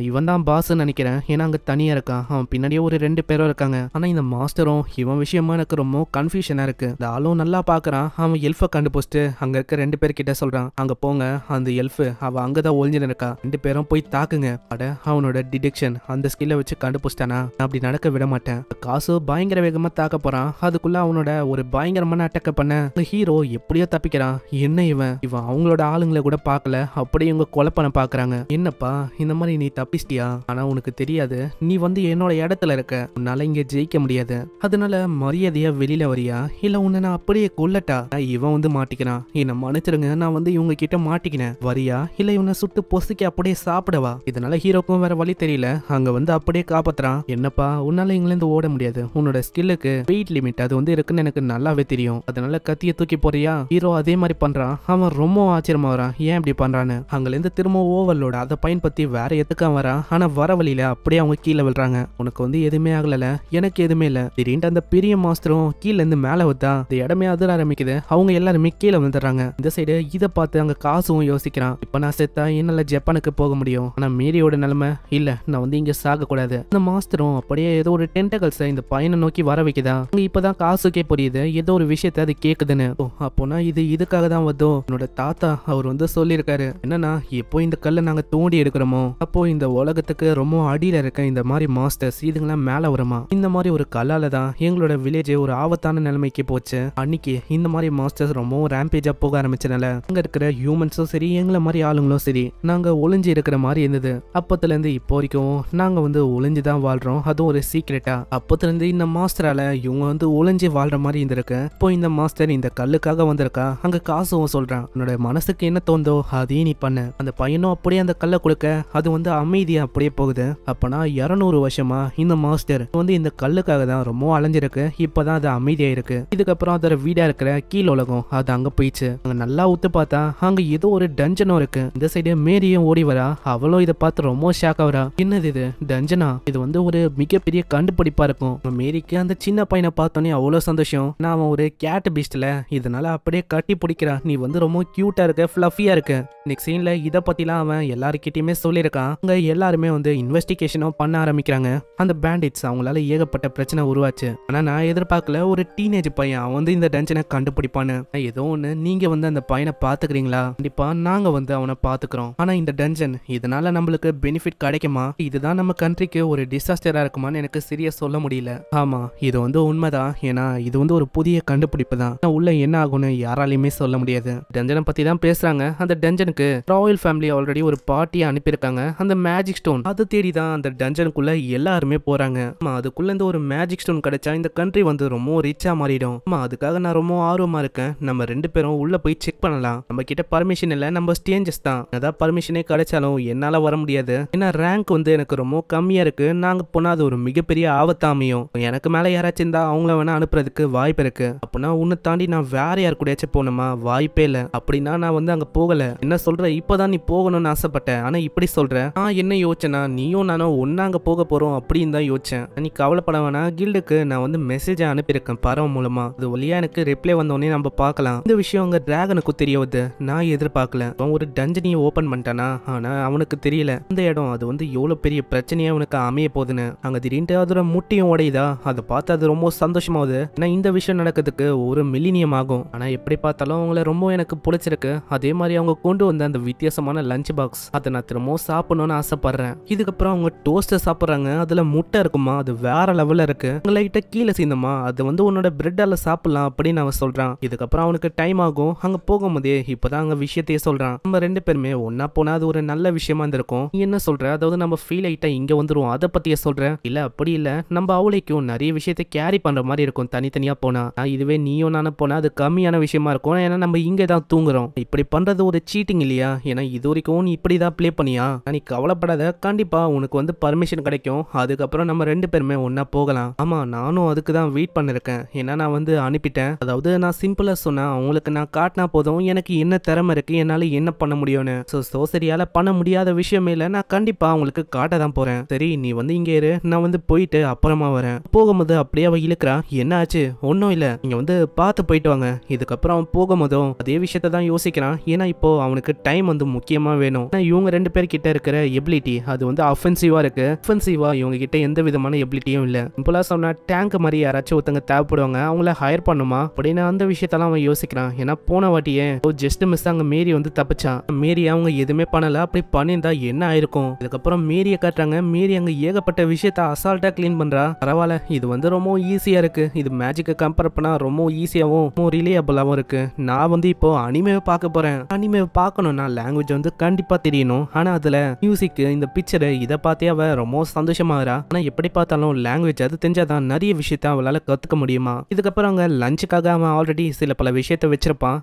இவன் தான் பாஸ் நினைக்கிறேன். ஏன்னா அங்க தனியா இருக்கான், அவன் பின்னாடியே ஒரு 2 பேரும் இருக்காங்க. ஆனா இந்த மாஸ்டரும் இவன் விஷயமா எனக்கு ரொம்ப கன்ஃபியூஷனா இருக்கு. இந்த ஆளும் நல்லா பாக்குறான். அவன் எல்ஃபை கண்டுபிடிச்சிட்டு அங்க இருக்க 2 பேர் கிட்ட சொல்றான், அங்க போங்க, அந்த எல்ஃபு அவ அங்கதான் ஒளிஞ்சு இருக்கா, 2 பேரும் போய் தாக்குங்க. அட அவனோட டிடெக்ஷன் அந்த ஸ்கில்லை வச்சு கண்டுபிடிச்சிட்டானா, அப்படி நடக்க விட மாட்டேன். காசு பயங்கர வேகமா தாக்க போறான். அதுக்குள்ள அவனோட ஒரு பயங்கரமான அட்டாக்க பண்ண ஹீரோ எப்படியோ தப்பிக்கிறான். என்ன இவன் அவங்களோட ஆளுங்களை கூட பார்க்கல, அப்படியே இவங்க கொலை பண்ண பாக்குறாங்க. என்னப்பா இந்த மாதிரி நீ தப்பிச்சிட்டியா? ஆனா உனக்கு தெரியாது, நீ வந்து என்னோட இடத்துல இருக்க, உன்னால இங்க ஜெயிக்க முடியாது. அதனால மரியாதையா வெளியில வரியா, இல்ல உன்னை நான் அப்படியே கொல்லட்டா? இவன் வந்து மாட்டிக்கிறான். என்ன மன்னிச்சிருங்க, நான் வந்து இவங்க கிட்ட மாட்டிக்கினேன், வரியா இல்ல இவனை சுட்டு பொசுக்கி அப்படியே சாப்பிடவா? இதனால ஹீரோக்கும் வேற வழி தெரியல, அங்க வந்து அப்படியே காப்பாத்துறான். என்னப்பா உன்னால இங்கிலிருந்து ஓட முடியாது, உன்னோட ஸ்கில்லுக்கு வெயிட் லிமிட் அது வந்து இருக்குன்னு எனக்கு நல்லாவே தெரியும். அதனால கத்திய தூக்கி போறியா? ஹீரோ அதே மாதிரி பண்றான். அவன் ரொம்ப ஆச்சரியமா வரான், ஏன் இப்படி பண்றான்னு. அங்க இருந்து திரும்ப ஓவர்லோட அதை பயன்படுத்தி வேற எதுக்காக வரான். ஆனா வர வழியில அப்படியே அவங்க கீழே விழுறாங்க. உனக்கு வந்து எதுவுமே ஆகல, எனக்கு எதுவுமே இல்ல. திடீர்னு அந்த பெரிய மாஸ்டரும் கீழே இருந்து மேல வந்தா இந்த இடமே அதிர ஆரம்பிக்குது. அவங்க எல்லாருமே கீழே வந்துடுறாங்க. இந்த சைடு இதை பார்த்து அங்க காசும் யோசிக்கிறான், இப்ப நான் செத்தா என்னால ஜப்பானுக்கு போக முடியும், ஆனா மேரியோட நிலைமை இல்ல, நான் வந்து இங்க சாக கூடாது. இந்த மாஸ்டரும் அப்படியே ஏதோ ஒரு டென்டகல்ஸ் இந்த பையனை நோக்கி வர வைக்குதா. இப்பதான் காசுக்கே புரியுது ஏதோ ஒரு விஷயத்த அது கேக்குதுன்னு. அப்போனா இது இதுக்காக தான் வந்தோ. என்னோட தாத்தா அவர் வந்து சொல்லியிருக்காரு, என்னன்னா எப்போ இந்த கல்லை நாங்க தோண்டி எடுக்கிறோமோ அப்போ இந்த உலகத்துக்கு ரொம்ப அடியில இருக்க இந்த மாதிரி மாஸ்டர்ஸ் இதுங்கெல்லாம் மேல வருமா. இந்த மாதிரி ஒரு கல்லால தான் எங்களோட வில்லேஜ் ஒரு ஆபத்தான நிலைமைக்கு போச்சு. அன்னைக்கு இந்த மாதிரி மாஸ்டர்ஸ் ரொம்ப ரேம்பேஜா போக ஆரம்பிச்சனால அங்க இருக்கிற ஹியூமன்ஸும் சரி எங்களை மாதிரி ஆளுங்களும் சரி நாங்க ஒளிஞ்சு இருக்கிற மாதிரி இருந்தது. அப்பத்துல இருந்து இப்போ வரைக்கும் நாங்க வந்து ஒளிஞ்சுதான் வாழ்றோம், அதுவும் ஒரு சீக்ரெட்டா. அப்பத்துல இருந்து இந்த மாஸ்டரால இவங்க வந்து ஒளிஞ்சு வாழ்ற மாதிரி இருந்திருக்கு. இப்போ இந்த மாஸ்டர் இந்த கல்லுக்காக வந்திருக்கா. அங்க காசும் சொல்றான், உன்னோட மனசுக்கு என்ன தோந்தோ அதையும் நீ பண்ண. அந்த பையனும் அப்படியே அந்த கல்லை கொடுக்க அது வந்து அமைதியா அப்படியே போகுது. அப்பனா 200 வருஷமா இந்த மாஸ்டர் வந்து இந்த கல்லுக்காக தான் ரொம்ப அலைஞ்சிருக்கு. இப்பதான் அது அமைதியா இருக்கு. இதுக்கப்புறம் அதோட வீடா இருக்கிற கீழ் உலகம் அது அங்க போயிடுச்சு. அங்க நல்லா ஊத்து பார்த்தா அங்க ஏதோ ஒரு டஞ்சனும் இருக்கு. இந்த சைடு மேரியும் ஓடி வரா. அவளும் இதை பார்த்து ரொம்ப ஷாக் ஆகுறா, என்னது இது டஞ்சனா? இது வந்து ஒரு மிகப்பெரிய கண்டுபிடிப்பா இருக்கும். மேரிக்கு அந்த சின்ன பையனை பார்த்தோன்னே அவ்வளவு சந்தோஷம். நான் அவன் ஒரு கேட் பீஸ்ட்ல, இதனால அப்படியே கட்டி பிடிக்கிறா, நீ வந்து ரொம்ப கியூட்டா இருக்க, ஃபிளஃபியா இருக்கு. நெக்ஸ்ட் சீன்ல இதை பத்திலாம் அவன் எல்லாருக்கிட்டையுமே சொல்லியிருக்கான். அங்க எல்லாருமே வந்து இன்வெஸ்டிகேஷனும் பண்ண ஆரம்பிக்கிறாங்க. அந்த பேண்டிட்ஸ் அவங்களால ஏகப்பட்ட பிரச்சனை உருவாச்சு. ஆனா நான் எதிர்பார்க்கல ஒரு டீனேஜ் பையன் அவன் வந்து இந்த டஞ்சனை கண்டுபிடிப்பான்னு. ஏதோ ஒண்ணு, நீங்க வந்து அந்த பையனை பாத்துக்கிறீங்களா? கண்டிப்பா நாங்க வந்து அவனை பாத்துக்கிறோம். ஆனா இந்த டஞ்சன் இதனால நம்மளுக்கு பெனிஃபிட் கிடைக்குமா, இதுதான் நம்ம கண்ட்ரிக்கு ஒரு டிசாஸ்டரா இருக்குமான்னு எனக்கு சரியா சொல்ல முடியல. ஆமா இது வந்து உண்மைதான், ஏன்னா இது வந்து ஒரு புதிய கண்டுபிடிப்பு தான். உள்ள என்ன ஆகும்னு யாராலையுமே சொல்ல முடியாது. டஞ்சனை பத்தி தான் பேசுறாங்க. அந்த டஞ்சனுக்கு ராயல் ஃபேமிலி ஆல்ரெடி ஒரு பார்ட்டியை அனுப்பியிருக்காங்க. அந்த மேஜிக் ஸ்டோன் அதை தேடி தான் அந்த டஞ்சனுக்குள்ள எல்லாருமே போறாங்க. அதுக்குள்ள இந்த ஒரு மேஜிக் ஸ்டோன் கிடைச்சா இந்த கண்ட்ரி வந்து ரொம்ப ரிச்சா மாறிடும். அதுக்காக நான் ரொம்ப ஆர்வமா இருக்கேன். நம்ம 2 பேரும் உள்ள போய் செக் பண்ணலாம். நம்ம கிட்ட பர்மிஷன் இல்ல, நம்ம ஸ்டேஞ்சஸ் தான். அதான் பர்மிஷனே கிடைச்சாலும் என்னால வர முடியாது, ஏன்னா ரேங்க் வந்து எனக்கு ரொம்ப கம்மியா இருக்கு. நாங்க போனா அது ஒரு மிகப்பெரிய ஆபத்தாமையும். எனக்கு மேல யாராச்சும் இருந்தா அவங்கள வேணா அனுப்புறதுக்கு வாய்ப்பு இருக்கு. அப்படின்னா உன்னை தாண்டி நான் வேற யார் கூடயாச்சும் போகணுமா? வாய்ப்பே இல்ல. அப்படின்னா நான் வந்து அங்க போகல. என்ன சொல்ற, இப்பதான் நீ போகணும்னு ஆசைப்பட்டேன், ஆனா இப்படி சொல்ற. என்ன யோசிச்சேன்னா நீயும் நானும் ஒன்னா அங்க போக போறோம் அப்படின்னு தான் யோசிச்சேன். நீ கவலைப்பட வேணா, கில்டுக்கு நான் வந்து மெசேஜ் அனுப்பியிருக்கேன் பறவை மூலமா. அது வழியா எனக்கு ரிப்ளை வந்தோடனே நம்ம பார்க்கலாம். இந்த விஷயம் அங்க டிராகனுக்கு தெரிய வருது. நான் எதிர்பார்க்கல. அவன் ஒரு டஞ்சனியை ஓபன் பண்ணிட்டானா, ஆனா அவனுக்கு தெரியல இந்த இடம் அது வந்து எவ்வளவு பெரிய பிரச்சனையா அவனுக்கு அமைய போகுதுன்னு. அங்க திடீர்னு அதோட முட்டியும் உடையுதா. அதை பார்த்து அது ரொம்ப சந்தோஷமாகுது. ஏன்னா இந்த விஷயம் நடக்கிறதுக்கு ஒரு மில்லினியம் ஆகும். ஆனா எப்படி பார்த்தாலும் அவங்கள ரொம்ப எனக்கு பிடிச்சிருக்கு. அதே மாதிரி அவங்க கொண்டு வந்த அந்த வித்தியாசமான லஞ்ச் பாக்ஸ் அதை நான் திரும்பவும் சாப்பிடணும்னு ஆசைப்படுறேன். இதுக்கப்புறம் அவங்க டோஸ்டர் சாப்பிட்றாங்க. அதுல முட்டை இருக்குமா, அது வேற லெவல்ல இருக்கு. லைட்டா கீழே சேர்ந்தமா, அது வந்து உன்னோட பிரெட்டால சாப்பிடலாம் அப்படின்னு அவன் சொல்றான். இதுக்கப்புறம் அவனுக்கு டைம் ஆகும். அங்க போகும்போதே இப்பதான் அங்க விஷயத்தையே சொல்றான். நம்ம 2 பேருமே ஒன்னா போனா அது ஒரு நல்ல விஷயமா இருந்திருக்கும். நீ என்ன சொல்ற, அதாவது நம்ம ஃபீல் ஆயிட்டா இங்க வந்துருவோம் அதை பத்தியே சொல்றேன். இல்ல அப்படி இல்ல, நம்ம அவளைக்கும் நிறைய விஷயத்தை கேரி பண்ற மாதிரி இருக்கும் தனித்தனியா போனா. இதுவே நீயும் நானும் போனா அது கம்மியான விஷயமா இருக்கும். ஏன்னா நம்ம இங்க தான் தூங்குறோம். இப்படி பண்றது ஒரு சீட்டிங் இல்லையா? ஏன்னா இது வரைக்கும் நீ இப்படிதான் பிளே பண்ணியா, நீ கவலைப்படாத, கண்டிப்பா உனக்கு வந்து பர்மிஷன் கிடைக்கும். அதுக்கப்புறம் நம்ம 2 பேருமே ஒண்ணா போகலாம். ஆமா, நானும் அதுக்கு தான் வெயிட் பண்ணிருக்கேன். ஏன்னா நான் வந்து அனுப்பிட்டேன். அதாவது நான் சிம்பிளா சொன்னா அவங்களுக்கு நான் காட்டினா போதும் எனக்கு என்ன திறமை இருக்கு, என்னால என்ன பண்ண முடியும்னு. சோசரியால பண்ண முடியாத விஷயமே இல்ல, நான் கண்டிப்பா அவங்களுக்கு காட்ட தான் போறேன். சரி, நீ வந்து இங்கே இரு, நான் வந்து போயிட்டு அப்புறமா வரேன். போகும்போது அப்படியே அவ இழுக்கிறா. என்ன ஆச்சு? ஒன்னும் இல்ல, நீங்க வந்து பார்த்து போயிட்டு வாங்க. இதுக்கப்புறம் அவன் போகும்போதும் அதே விஷயத்த தான் யோசிக்கிறான். ஏன்னா இப்போ அவனுக்கு டைம் வந்து முக்கியமா வேணும். இவங்க 2 பேர் கிட்ட இருக்கிற எபிலிட்டி அது வந்து அஃபென்சிவா இருக்கு. டிஃபென்சிவா இவங்க கிட்ட எந்த விதமான எபிலிட்டியும் இல்ல. சிம்பிளா சொன்னா டேங்க் மாதிரி யாராச்சும் ஒருத்தங்க தேவைப்படுவாங்க, அவங்கள ஹையர் பண்ணுமா அப்படின்னு அந்த விஷயத்தெல்லாம் அவன் யோசிக்கிறான். ஏன்னா போன வாட்டியே ஜஸ்ட் மிஸ் அங்க மேரி வந்து தப்பிச்சான். மேரி அவங்க எதுவுமே பண்ணல. அப்படி பண்ணியிருந்தா என்ன ஆயிருக்கும்? இதுக்கப்புறம் மேரிய காட்டுறாங்க. மேரி அங்க ஏகப்பட்ட விஷயத்த அசால்ட்டா கிளீன் பண்றா. பரவாயில்ல, இது வந்து ரொம்ப ஈஸியா இருக்கு. இது மேஜிக்கை கம்பேர் பண்ணா ரொம்ப ஈஸியாவும் ரிலேயபிளாவும் இருக்கு. நான் வந்து இப்போ அனிமேவை பார்க்க போறேன். அனிமேவை பார்க்கணும்னா லாங்குவேஜ் வந்து கண்டிப்பா தெரியணும். ஆனா அதுல மியூசிக், இந்த பிக்சர், இதை பார்த்தே அவ ரொம்ப சந்தோஷமாகறா. ஆனா எப்படி பார்த்தாலும் லாங்குவேஜ் அது தெரிஞ்சாதான் நிறைய விஷயத்த அவளால கத்துக்க முடியுமா. இதுக்கப்புறம் அங்க லஞ்சுக்காக அவன் ஆல்ரெடி சில பல விஷயத்த வச்சிருப்பான்.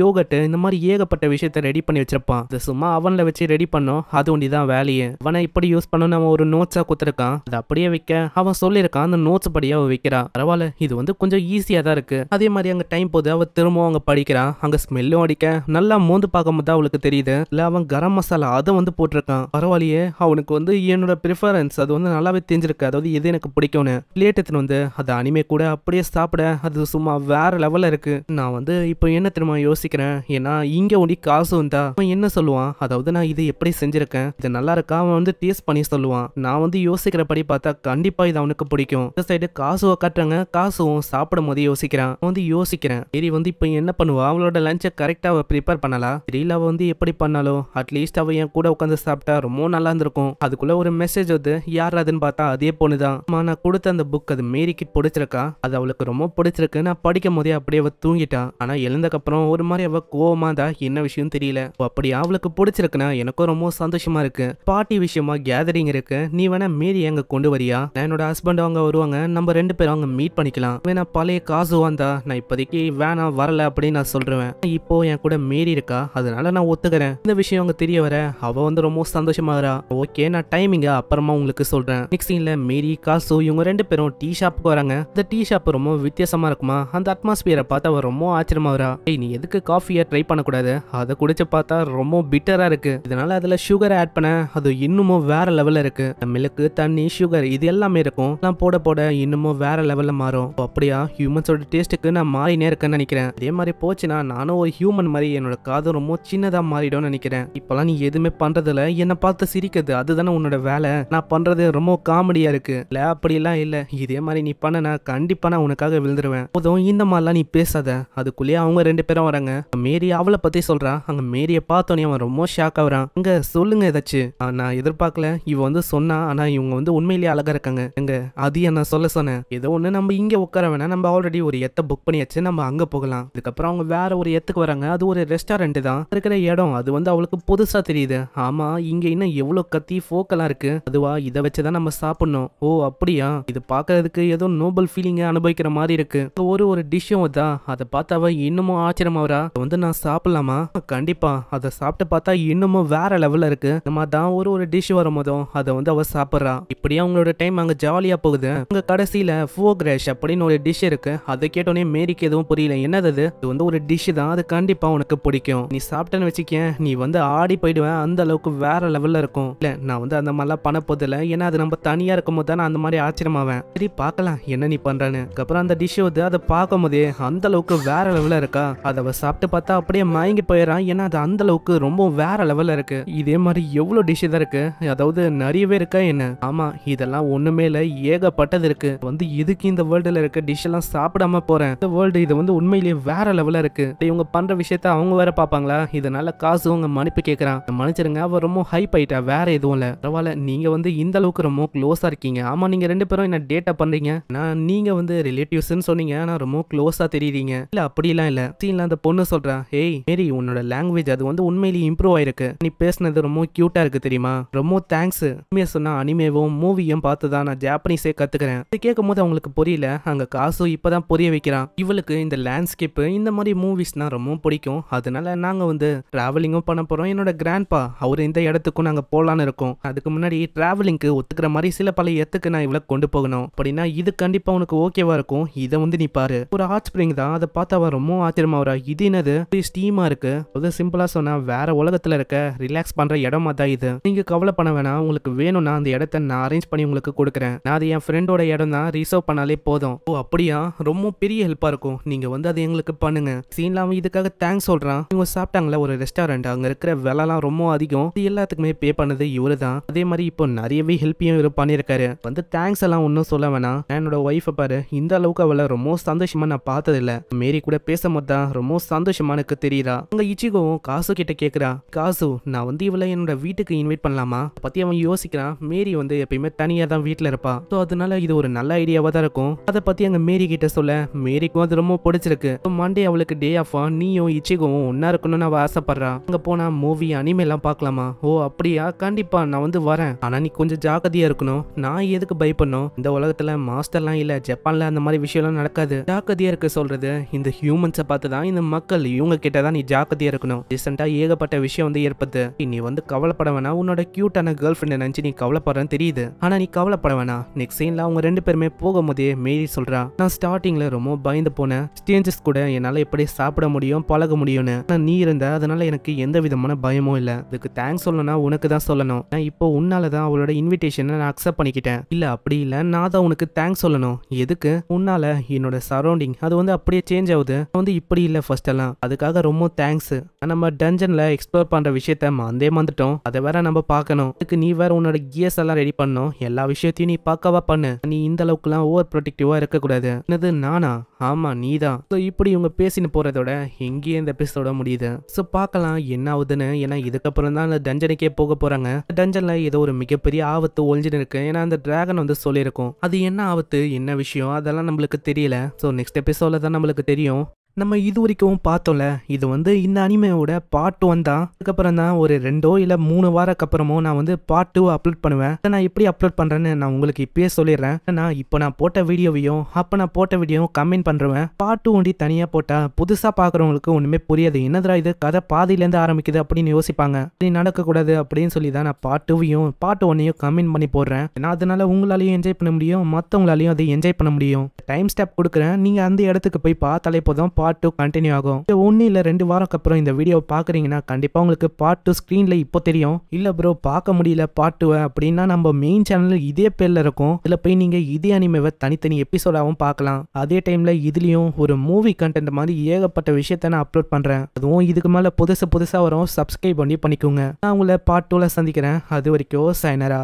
யோகட் இந்த மாதிரி ஏகப்பட்ட விஷயத்த ரெடி பண்ணி வச்சிருப்பான். அது சும்மா அவன்ல வச்சு ரெடி பண்ணோம், அது ஒண்டிதான் வேலையே. அவனை இப்படி யூஸ் பண்ணணும் அவன் ஒரு நோட்ஸா கொடுத்துருக்கான். அதை அப்படியே வைக்க அவன் சொல்லியிருக்கான். அந்த நோட்ஸ் படியா அவ வைக்கிறா. பரவாயில்ல, இது வந்து கொஞ்சம் ஈஸியா தான் இருக்கு. அதே மாதிரி அங்க டைம் போது அவ திரும்பவும் அங்க படிக்கிறான். அங்க ஸ்மெல்லும் அடிக்க நல்லா மோந்து பார்க்கும் போது அவளுக்கு தெரியுது. இல்ல அவன் கரம் மசாலா அதை வந்து போட்டிருக்கான். பரவாயில்லையே, அவனுக்கு வந்து என்னோட ப்ரிஃபரன்ஸ் அது வந்து நல்லாவே தெரிஞ்சிருக்கு. அதாவது எது எனக்கு பிடிக்கும்னு பிளேட் எடுத்துன்னு வந்து அது அனிமே கூட அப்படியே சாப்பிட அது சும்மா வேற லெவல்ல இருக்கு. நான் வந்து இப்போ என்ன தெரியுமா யோசிக்கிறேன், ஏன்னா இங்க ஒண்டி காசு வந்தா அவன் என்ன சொல்லுவான், அதாவது நான் இது எப்படி செஞ்சிருக்கேன், இது நல்லா இருக்கா, அவன் வந்து டேஸ்ட் பண்ணி சொல்லுவான். நான் வந்து யோசிக்கிறபடி பார்த்தா கண்டிப்பா இது அவனுக்கு பிடிக்கும். இந்த சைடு காசுவை காட்டுறாங்க. காசுவும் சாப்பிடும் போது யோசிக்கிறான். வந்து யோசிக்கிறேன், சரி வந்து இப்போ என்ன பண்ணுவா, அவளோட லஞ்சை கரெக்டா அவ ப்ரிப்பேர் பண்ணலாம். தெரியல, அவ வந்து எப்படி பண்ணாலும் அட்லீஸ்ட் அவ என் கூட உட்காந்து சாப்பிட்டா ரொம்ப நல்லா இருந்திருக்கும். அதுக்குள்ள ஒரு மெசேஜ் வந்து யார் அதுன்னு பார்த்தா அதே பொண்ணுதான். நான் கொடுத்த அந்த புக் அது மேரிக்கு பிடிச்சிருக்கா, அது அவளுக்கு ரொம்ப பிடிச்சிருக்கு. நான் படிக்கும் போதே அப்படியே அவ தூங்கிட்டா. ஆனா எழுந்தக்கப்புறம் ஒரு மாதிரி அவ கோவமா தான், என்ன விஷயம் தெரியல. அப்படி அவளுக்கு பிடிச்சிருக்குன்னா எனக்கும் ரொம்ப சந்தோஷமா இருக்கு. பார்ட்டி விஷயமா கேதரிங் இருக்கு, நீ வேணா மேரி அங்க கொண்டு வரியா, நான் என்னோட ஹஸ்பண்ட் அவங்க வருவாங்க, நம்ம 2 பேரும் அவங்க மீட் பண்ணிக்கலாம். வேணா பழைய காசு வந்தா நான் இப்போதைக்கு வேணா வரல அப்படின்னு நான் சொல்றேன். இப்போ என் கூட மேரி இருக்கா, அதனால நான் ஒத்துக்கிறேன். இந்த விஷயம் அவங்க தெரிய வர அவ வந்து ரொம்ப சந்தோஷமாகறா. ஓகே, நான் டைமிங்க அப்புறமா உங்களுக்கு சொல்றேன். நெக்ஸ்ட் சீன்ல மேரி காசு இவங்க 2 பேரும் டீ ஷாப்புக்கு வராங்க. இந்த டீ ஷாப் ரொம்ப வித்தியாசமா இருக்குமா. அந்த அட்மாஸ்பியரை பார்த்து அவ ரொம்ப ஆச்சரியமாகறா. ஏய், நீ எதுக்கு காஃபியை ட்ரை பண்ணக்கூடாது, அதை குடிச்சு பார்த்தா ரொம்ப பிட்டரா இருக்கு, இதனால அதுல சுகர் ஆட் பண்ண அது இன்னமும் வேற லெவல்ல இருக்கு. மில்க், தண்ணி, சுகர் இது எல்லாமே இருக்கும். நான் போட போட இன்னமும் வேற லெவல்ல மாறும். அப்படியா, ஹியூமன்ஸோட டேஸ்ட்டுக்கு நான் மாறினே இருக்கேன்னு நினைக்கிறேன். அதே மாதிரி போச்சுன்னா நானும் ஒரு ஹியூமன் மாதிரி என்னோட காது ரொம்ப சின்னதா மாறிடும் நினைக்கிறேன். இப்பெல்லாம் நீ எதுவுமே பண்றதுல என்ன பார்த்து சிரிக்கிறது, அதுதானே உன்னோட வேலை. நான் பண்றது ரொம்ப காமெடியா இருக்கு. இல்ல அப்படிலாம் இல்ல, இதே மாதிரி நீ பண்ணனா கண்டிப்பா நான் உனக்காக விழுந்துருவேன். போதும், இந்த மாதிரிலாம் நீ பேசாத. அதுக்குள்ளேயே அவங்க 2 பேரும் வராங்க. மேரி அவளை பத்தி சொல்றான். அங்க மேரியை பார்த்தோன்னே அவன் ரொம்ப ஷாக் ஆகுறான். அங்க சொல்லுங்க ஏதாச்சும். நான் எதிர்பார்க்கல இவ வந்து சொன்னா, ஆனா இவங்க வந்து உண்மையிலேயே அழகா இருக்காங்க. எங்க அதையும் நான் சொல்ல சொன்னேன். ஏதோ ஒண்ணு, நம்ம இங்க உட்கார வேணாம், நம்ம ஆல்ரெடி ஒரு எத்த புக் பண்ணியாச்சு, நம்ம அங்க போகலாம். இதுக்கப்புறம் அவங்க வேற ஒரு எத்துக்கு வராங்க. அது ஒரு ரெஸ்டாரண்ட் தான். இருக்கிற இடம் அது வந்து அவளுக்கு புதுசா தெரியுது. ஆமா, இங்க இன்னும் எவ்வளவு கத்தி ஃபோக்கெல்லாம் இருக்கு, அதுவா இதை வச்சுதான் நம்ம சாப்பிடணும். ஓ அப்படியா, இது பாக்குறதுக்கு ஏதோ நோபல் ஃபீலிங்க அனுபவிக்கிற மாதிரி இருக்கு. ஒரு டிஷ்ஷும் தான். அதை பார்த்து அவ இன்னமும் ஆச்சரியமாவரா. வந்து நான் சாப்பிடலாமா? கண்டிப்பா, அதை சாப்பிட்டு பார்த்தா இன்னமும் வேற லெவல்ல இருக்கு. நம்ம தான் ஒரு டிஷ் வரும்போதும் அதை வந்து அவ சாப்பிட்றா. இப்படியே அவங்களோட டைம் அங்க ஜாலியா போகுது. அங்க கடைசியில ஃபோக்ரேஷ் அப்படின்னு ஒரு டிஷ் இருக்கு. அதை கேட்டோன்னே மேரிக்கு எதுவும் புரியல. என்னது இது வந்து ஒரு டிஷ் தான், அது கண்டிப்பா உனக்கு பிடிக்கும், நீ சாப்பிட்டேன்னு வச்சுக்கேன், நீ வந்து ஆடி போயிடுவேன், அந்த அளவுக்கு வேற லெவல்ல இருக்கும். இல்ல, நான் வந்து அந்த மாதிரிலாம் பண்ண போதில்ல, ஏன்னா அது நம்ம தனியா இருக்கும் போது தான் நான் அந்த மாதிரி ஆச்சரியமாவேன். சரி பார்க்கலாம் என்ன நீ பண்றான்னு. அப்புறம் அந்த டிஷ் வந்து அதை பார்க்கும் போதே அந்த அளவுக்கு வேற லெவல்ல இருக்கா. அதை சாப்பிட்டு பார்த்தா அப்படியே மயங்கி போயிடறான். ஏன்னா அது அந்த அளவுக்கு ரொம்ப வேற லெவல்ல இருக்கு. இதே மாதிரி எவ்வளவு டிஷ் தான் இருக்கு, அதாவது நிறையவே இருக்கா என்ன. ஆமா, இதெல்லாம் ஒண்ணுமே இல்ல, ஏகப்பட்டது இருக்கு. வந்து இதுக்கு இந்த வேர்ல்டுல இருக்க டிஷ் எல்லாம் சாப்பிடாம போறேன். இந்த வேர்ல்டு இது வந்து உண்மையிலேயே வேற லெவல்ல இருக்கு. இவங்க பண்ற விஷயத்த அவங்க வேற பாப்பாங்களா. இதனால காசு அவங்க மன்னிப்பு கேட்கறான். மன்னிச்சிருங்க, அவ ரொம்ப ஹைப் ஆயிட்டா, வேற எதுவும் இல்ல. பரவாயில்ல, நீங்க வந்து இந்த அளவுக்கு ரொம்ப க்ளோஸா இருக்கீங்க. ஆமா, நீங்க 2 பேரும் என்ன டேட்டா பண்றீங்க, நீங்க வந்து ரிலேட்டிவ்ஸ்ன்னு சொன்னீங்க, ஆனா ரொம்ப க்ளோஸா தெரியுறீங்க. இல்ல அப்படிலாம் இல்ல. சீன்ல அந்த பொண்ணு சொல்றா, ஏய் மேரி, உன்னோட லாங்குவேஜ் அது வந்து உண்மையிலேயே இம்ப்ரூவ் ஆயிருக்கு, நீ பேசுனது ரொம்ப கியூட்டா இருக்கு தெரியுமா, ரொம்ப தேங்க்ஸ். உண்மையா சொன்னா அனிமேவும் மூவியும் பார்த்துதான் நான் ஜாப்பனீஸே கத்துக்கிறேன். இது கேட்கும் போது அவங்களுக்கு புரியல. அங்க காசு இப்பதான் புரிய வைக்கிறான். இவளுக்கு இந்த லேண்ட்ஸ்கேப் இந்த மாதிரி மூவிஸ்னா ரொம்ப பிடிக்கும். அதனால நாங்க வந்து டிராவலிங்கும் பண்ண போறோம். என்னோட கிராண்ட்பா அவர் இந்த இடத்துக்கு இடத்துக்கும் நாங்க போலான்னு இருக்கோம். அதுக்கு முன்னாடி டிராவலிங்க்கு ஒத்துக்கிற மாதிரி சில பல இடத்துக்கு நான் இவ்வளவு கொண்டு போகணும் அப்படின்னா இது கண்டிப்பா உனக்கு ஓகேவா இருக்கும். இதை வந்து நீ பாரு. ஒரு ஹாட் ஸ்பிரிங் தான். அதை பார்த்தா அவ ரொம்ப ஆச்சரியமா வரா. இது என்னது ஸ்டீமா இருக்கு. அது சிம்பிளா சொன்னா வேற உலகத்துல இருக்க ரிலாக்ஸ் பண்ற இடமா தான் இது. நீங்க கவலை பண்ண வேணாம். உங்களுக்கு வேணும்னா அந்த இடத்த நான் அரேஞ்ச் பண்ணி உங்களுக்கு கொடுக்குறேன். நான் அது என் ஃப்ரெண்டோட இடம் தான். ரிசர்வ் பண்ணாலே போதும். ஓ அப்படியா, ரொம்ப பெரிய ஹெல்ப்பா இருக்கும். நீங்க வந்து அதை எங்களுக்கு பண்ணுங்க. சீன்லாம் இதுக்காக தேங்க்ஸ் சொல்றான். இவங்க சாப்பிட்டாங்களா ஒரு ரெஸ்டாரண்ட். அங்க இருக்கிற விலைலாம் ரொம்ப அதிகம். இது எல்லாத்துக்குமே பே பண்ணது இவரு தான். அதே மாதிரி இப்போ நிறையவே ஹெல்ப்பையும் இவர் பண்ணியிருக்காரு. வந்து தேங்க்ஸ் எல்லாம் ஒன்றும் சொல்ல வேணாம். என்னோட ஒய்ஃபை பாரு, இந்த அளவுக்கு அவளை ரொம்ப சந்தோஷமா நான் பார்த்தது இல்ல. மேரி கூட பேசும்போது தான் ரொம்ப சந்தோஷமா எனக்கு தெரியுறா. அங்க இச்சிகவும் காசு கிட்ட கேக்குறா, காசு நான் வந்து இவளை என்னோட வீட்டுக்கு இன்வைட் பண்ணலாமா பத்தி அவன் யோசிக்கிறான். மேரி வந்து எப்பயுமே தனியா தான் வீட்டுல இருப்பா. ஸோ அதனால இது ஒரு நல்ல ஐடியாவா தான் இருக்கும். அதை பத்தி அங்க மேரி கிட்ட சொல்ல மேரிக்கும் அது ரொம்ப பிடிச்சிருக்கு. மண்டே அவளுக்கு டே ஆஃபா. நீயும் இச்சிகவும் ஒன்னா இருக்கணும்னு அவ ஆசைப்படுறா. அங்க போனா மூவி அனிமே எல்லாம் பார்க்கலாமா. ஓ அப்படியா, கண்டிப்பா நான் வந்து வரேன். ஆனா நீ கொஞ்சம் ஜாக்கிரதையா இருக்கணும். நான் எதுக்கு பயப்படணும்? இந்த உலகத்துல மாஸ்டர்லாம் இல்ல, ஜப்பான்ல அந்த மாதிரி விஷயம்லாம் நடக்காது. ஜாக்கிரதையா இருக்க சொல்றது இந்த ஹியூமன்ஸை பார்த்து தான். இந்த மக்கள் இவங்க கிட்ட தான் நீ ஜாக்கிரதையா இருக்கணும். ரீசெண்டா ஏகப்பட்ட விஷயம் வந்து ஏற்படுது. நீ வந்து கவலைப்பட வேணாம். உன்னோட கியூட்டான கேர்ள் ஃப்ரெண்ட் நினைச்சு நீ கவலைப்படுறன்னு தெரியுது. ஆனா நீ கவலைப்பட வேணாம். நெக்ஸ்ட் சீன்ல அவங்க ரெண்டு பேருமே போகும்போதே மேரி சொல்றா, நான் ஸ்டார்டிங்ல ரொம்ப பயந்து போனேன். ஸ்டேஞ்சஸ் கூட என்னால எப்படி சாப்பிட முடியும் பழக முடியும்னு. நீ இருந்த அதனால எனக்கு எந்த விதமான பயமும் இல்ல. இதுக்கு தேங்க்ஸ் சொல்லணும்னா உனக்கு தான் சொல்லணும். நான் இப்போ உன்னாலதான் அவளோட இன்விடேஷனை நான் அக்செப்ட் பண்ணிக்கிட்டேன். இல்ல அப்படி இல்ல, நான் தான் உனக்கு தேங்க்ஸ் சொல்லணும். எதுக்கு? உன்னால என்னோட சரௌண்டிங் அது வந்து அப்படியே சேஞ்ச் ஆகுது. வந்து இப்படி இல்ல ஃபர்ஸ்ட் எல்லாம். அதுக்காக ரொம்ப தேங்க்ஸ். நம்ம டஞ்சன்ல எக்ஸ்ப்ளோர் பண்ற விஷயத்த மறந்துட்டோம். அதை வேற நம்ம பார்க்கணும். அதுக்கு நீ வேற உன்னோட கியர்ஸ் எல்லாம் ரெடி பண்ணணும். எல்லா விஷயத்தையும் நீ பக்காவா பண்ணு. நீ இந்த அளவுக்குலாம் ஓவர் ப்ரொடெக்டிவா இருக்க கூடாது. என்னது நானா? ஆமா நீதான். ஸோ இப்படி இவங்க பேசின்னு போறதோட எங்கேயே இந்த எபிசோட முடியுது. ஸோ பார்க்கலாம் என்ன ஆகுதுன்னு. ஏன்னா இதுக்கப்புறம் தான் அந்த டஞ்சனுக்கே போக போறாங்க. டஞ்சன்ல ஏதோ ஒரு மிகப்பெரிய ஆபத்து ஒழிஞ்சுன்னு இருக்கு. ஏன்னா அந்த டிராகன் வந்து சொல்லியிருக்கும். அது என்ன ஆபத்து என்ன விஷயம் அதெல்லாம் நம்மளுக்கு தெரியல. ஸோ நெக்ஸ்ட் எபிசோட்ல தான் நம்மளுக்கு தெரியும். நம்ம இது வரைக்கும் பார்த்தோம்ல, இது வந்து இந்த அனிமையோட பார்ட் 1 தான். அதுக்கப்புறம் தான் ஒரு 2 இல்ல 3 வாரக்கு அப்புறமோ நான் வந்து பார்ட் 2 அப்லோட் பண்ணுவேன். நான் எப்படி அப்லோட் பண்றேன்னு நான் உங்களுக்கு இப்பயே சொல்லிடுறேன். நான் இப்போ நான் போட்ட வீடியோவையும் அப்ப நான் போட்ட வீடியோவும் கமெண்ட் பண்றேன். பார்ட் 2 ஒண்டி தனியா போட்டா புதுசா பாக்குறவங்களுக்கு ஒண்ணுமே புரியாது. என்னதுடா இது கதை பாதியில இருந்து ஆரம்பிக்குது அப்படின்னு யோசிப்பாங்க. இது நடக்க கூடாது அப்படின்னு சொல்லி தான் நான் பார்ட் 2வையும் பார்ட் 1ஐயும் கமெண்ட் பண்ணி போடுறேன். ஏன்னா அதனால உங்களாலையும் என்ஜாய் பண்ண முடியும், மற்றவங்களாலையும் அதை என்ஜாய் பண்ண முடியும். டைம் ஸ்டாப் கொடுக்குறேன். நீங்க அந்த இடத்துக்கு போய் பார்த்தாலே போதும் பார்ட் 2 கண்டினியூ ஆகும். 1 இல்ல 2 வாரக்கு அப்புறம் இந்த வீடியோ பாக்குறீங்கன்னா கண்டிப்பா உங்களுக்கு பார்ட் 2 ஸ்கிரீன்ல இப்போ தெரியும். இல்ல ப்ரோ பார்க்க முடியல பார்ட் 2 அப்படின்னா நம்ம மெயின் சேனல் இதே பேர்ல இருக்கும். இதுல போய் நீங்க இதே அனிமேவை தனித்தனி எபிசோடாவும் பார்க்கலாம். அதே டைம்ல இதுலயும் ஒரு மூவி கண்டென்ட் மாதிரி ஏகப்பட்ட விஷயத்த நான் அப்லோட் பண்றேன். அதுவும் இதுக்கு மேல புதுசா வரும். சப்ஸ்கிரைப் பண்ணிக்கோங்க. நான் உங்களை பார்ட் 2ல சந்திக்கிறேன். அது வரைக்கும் சைனரா.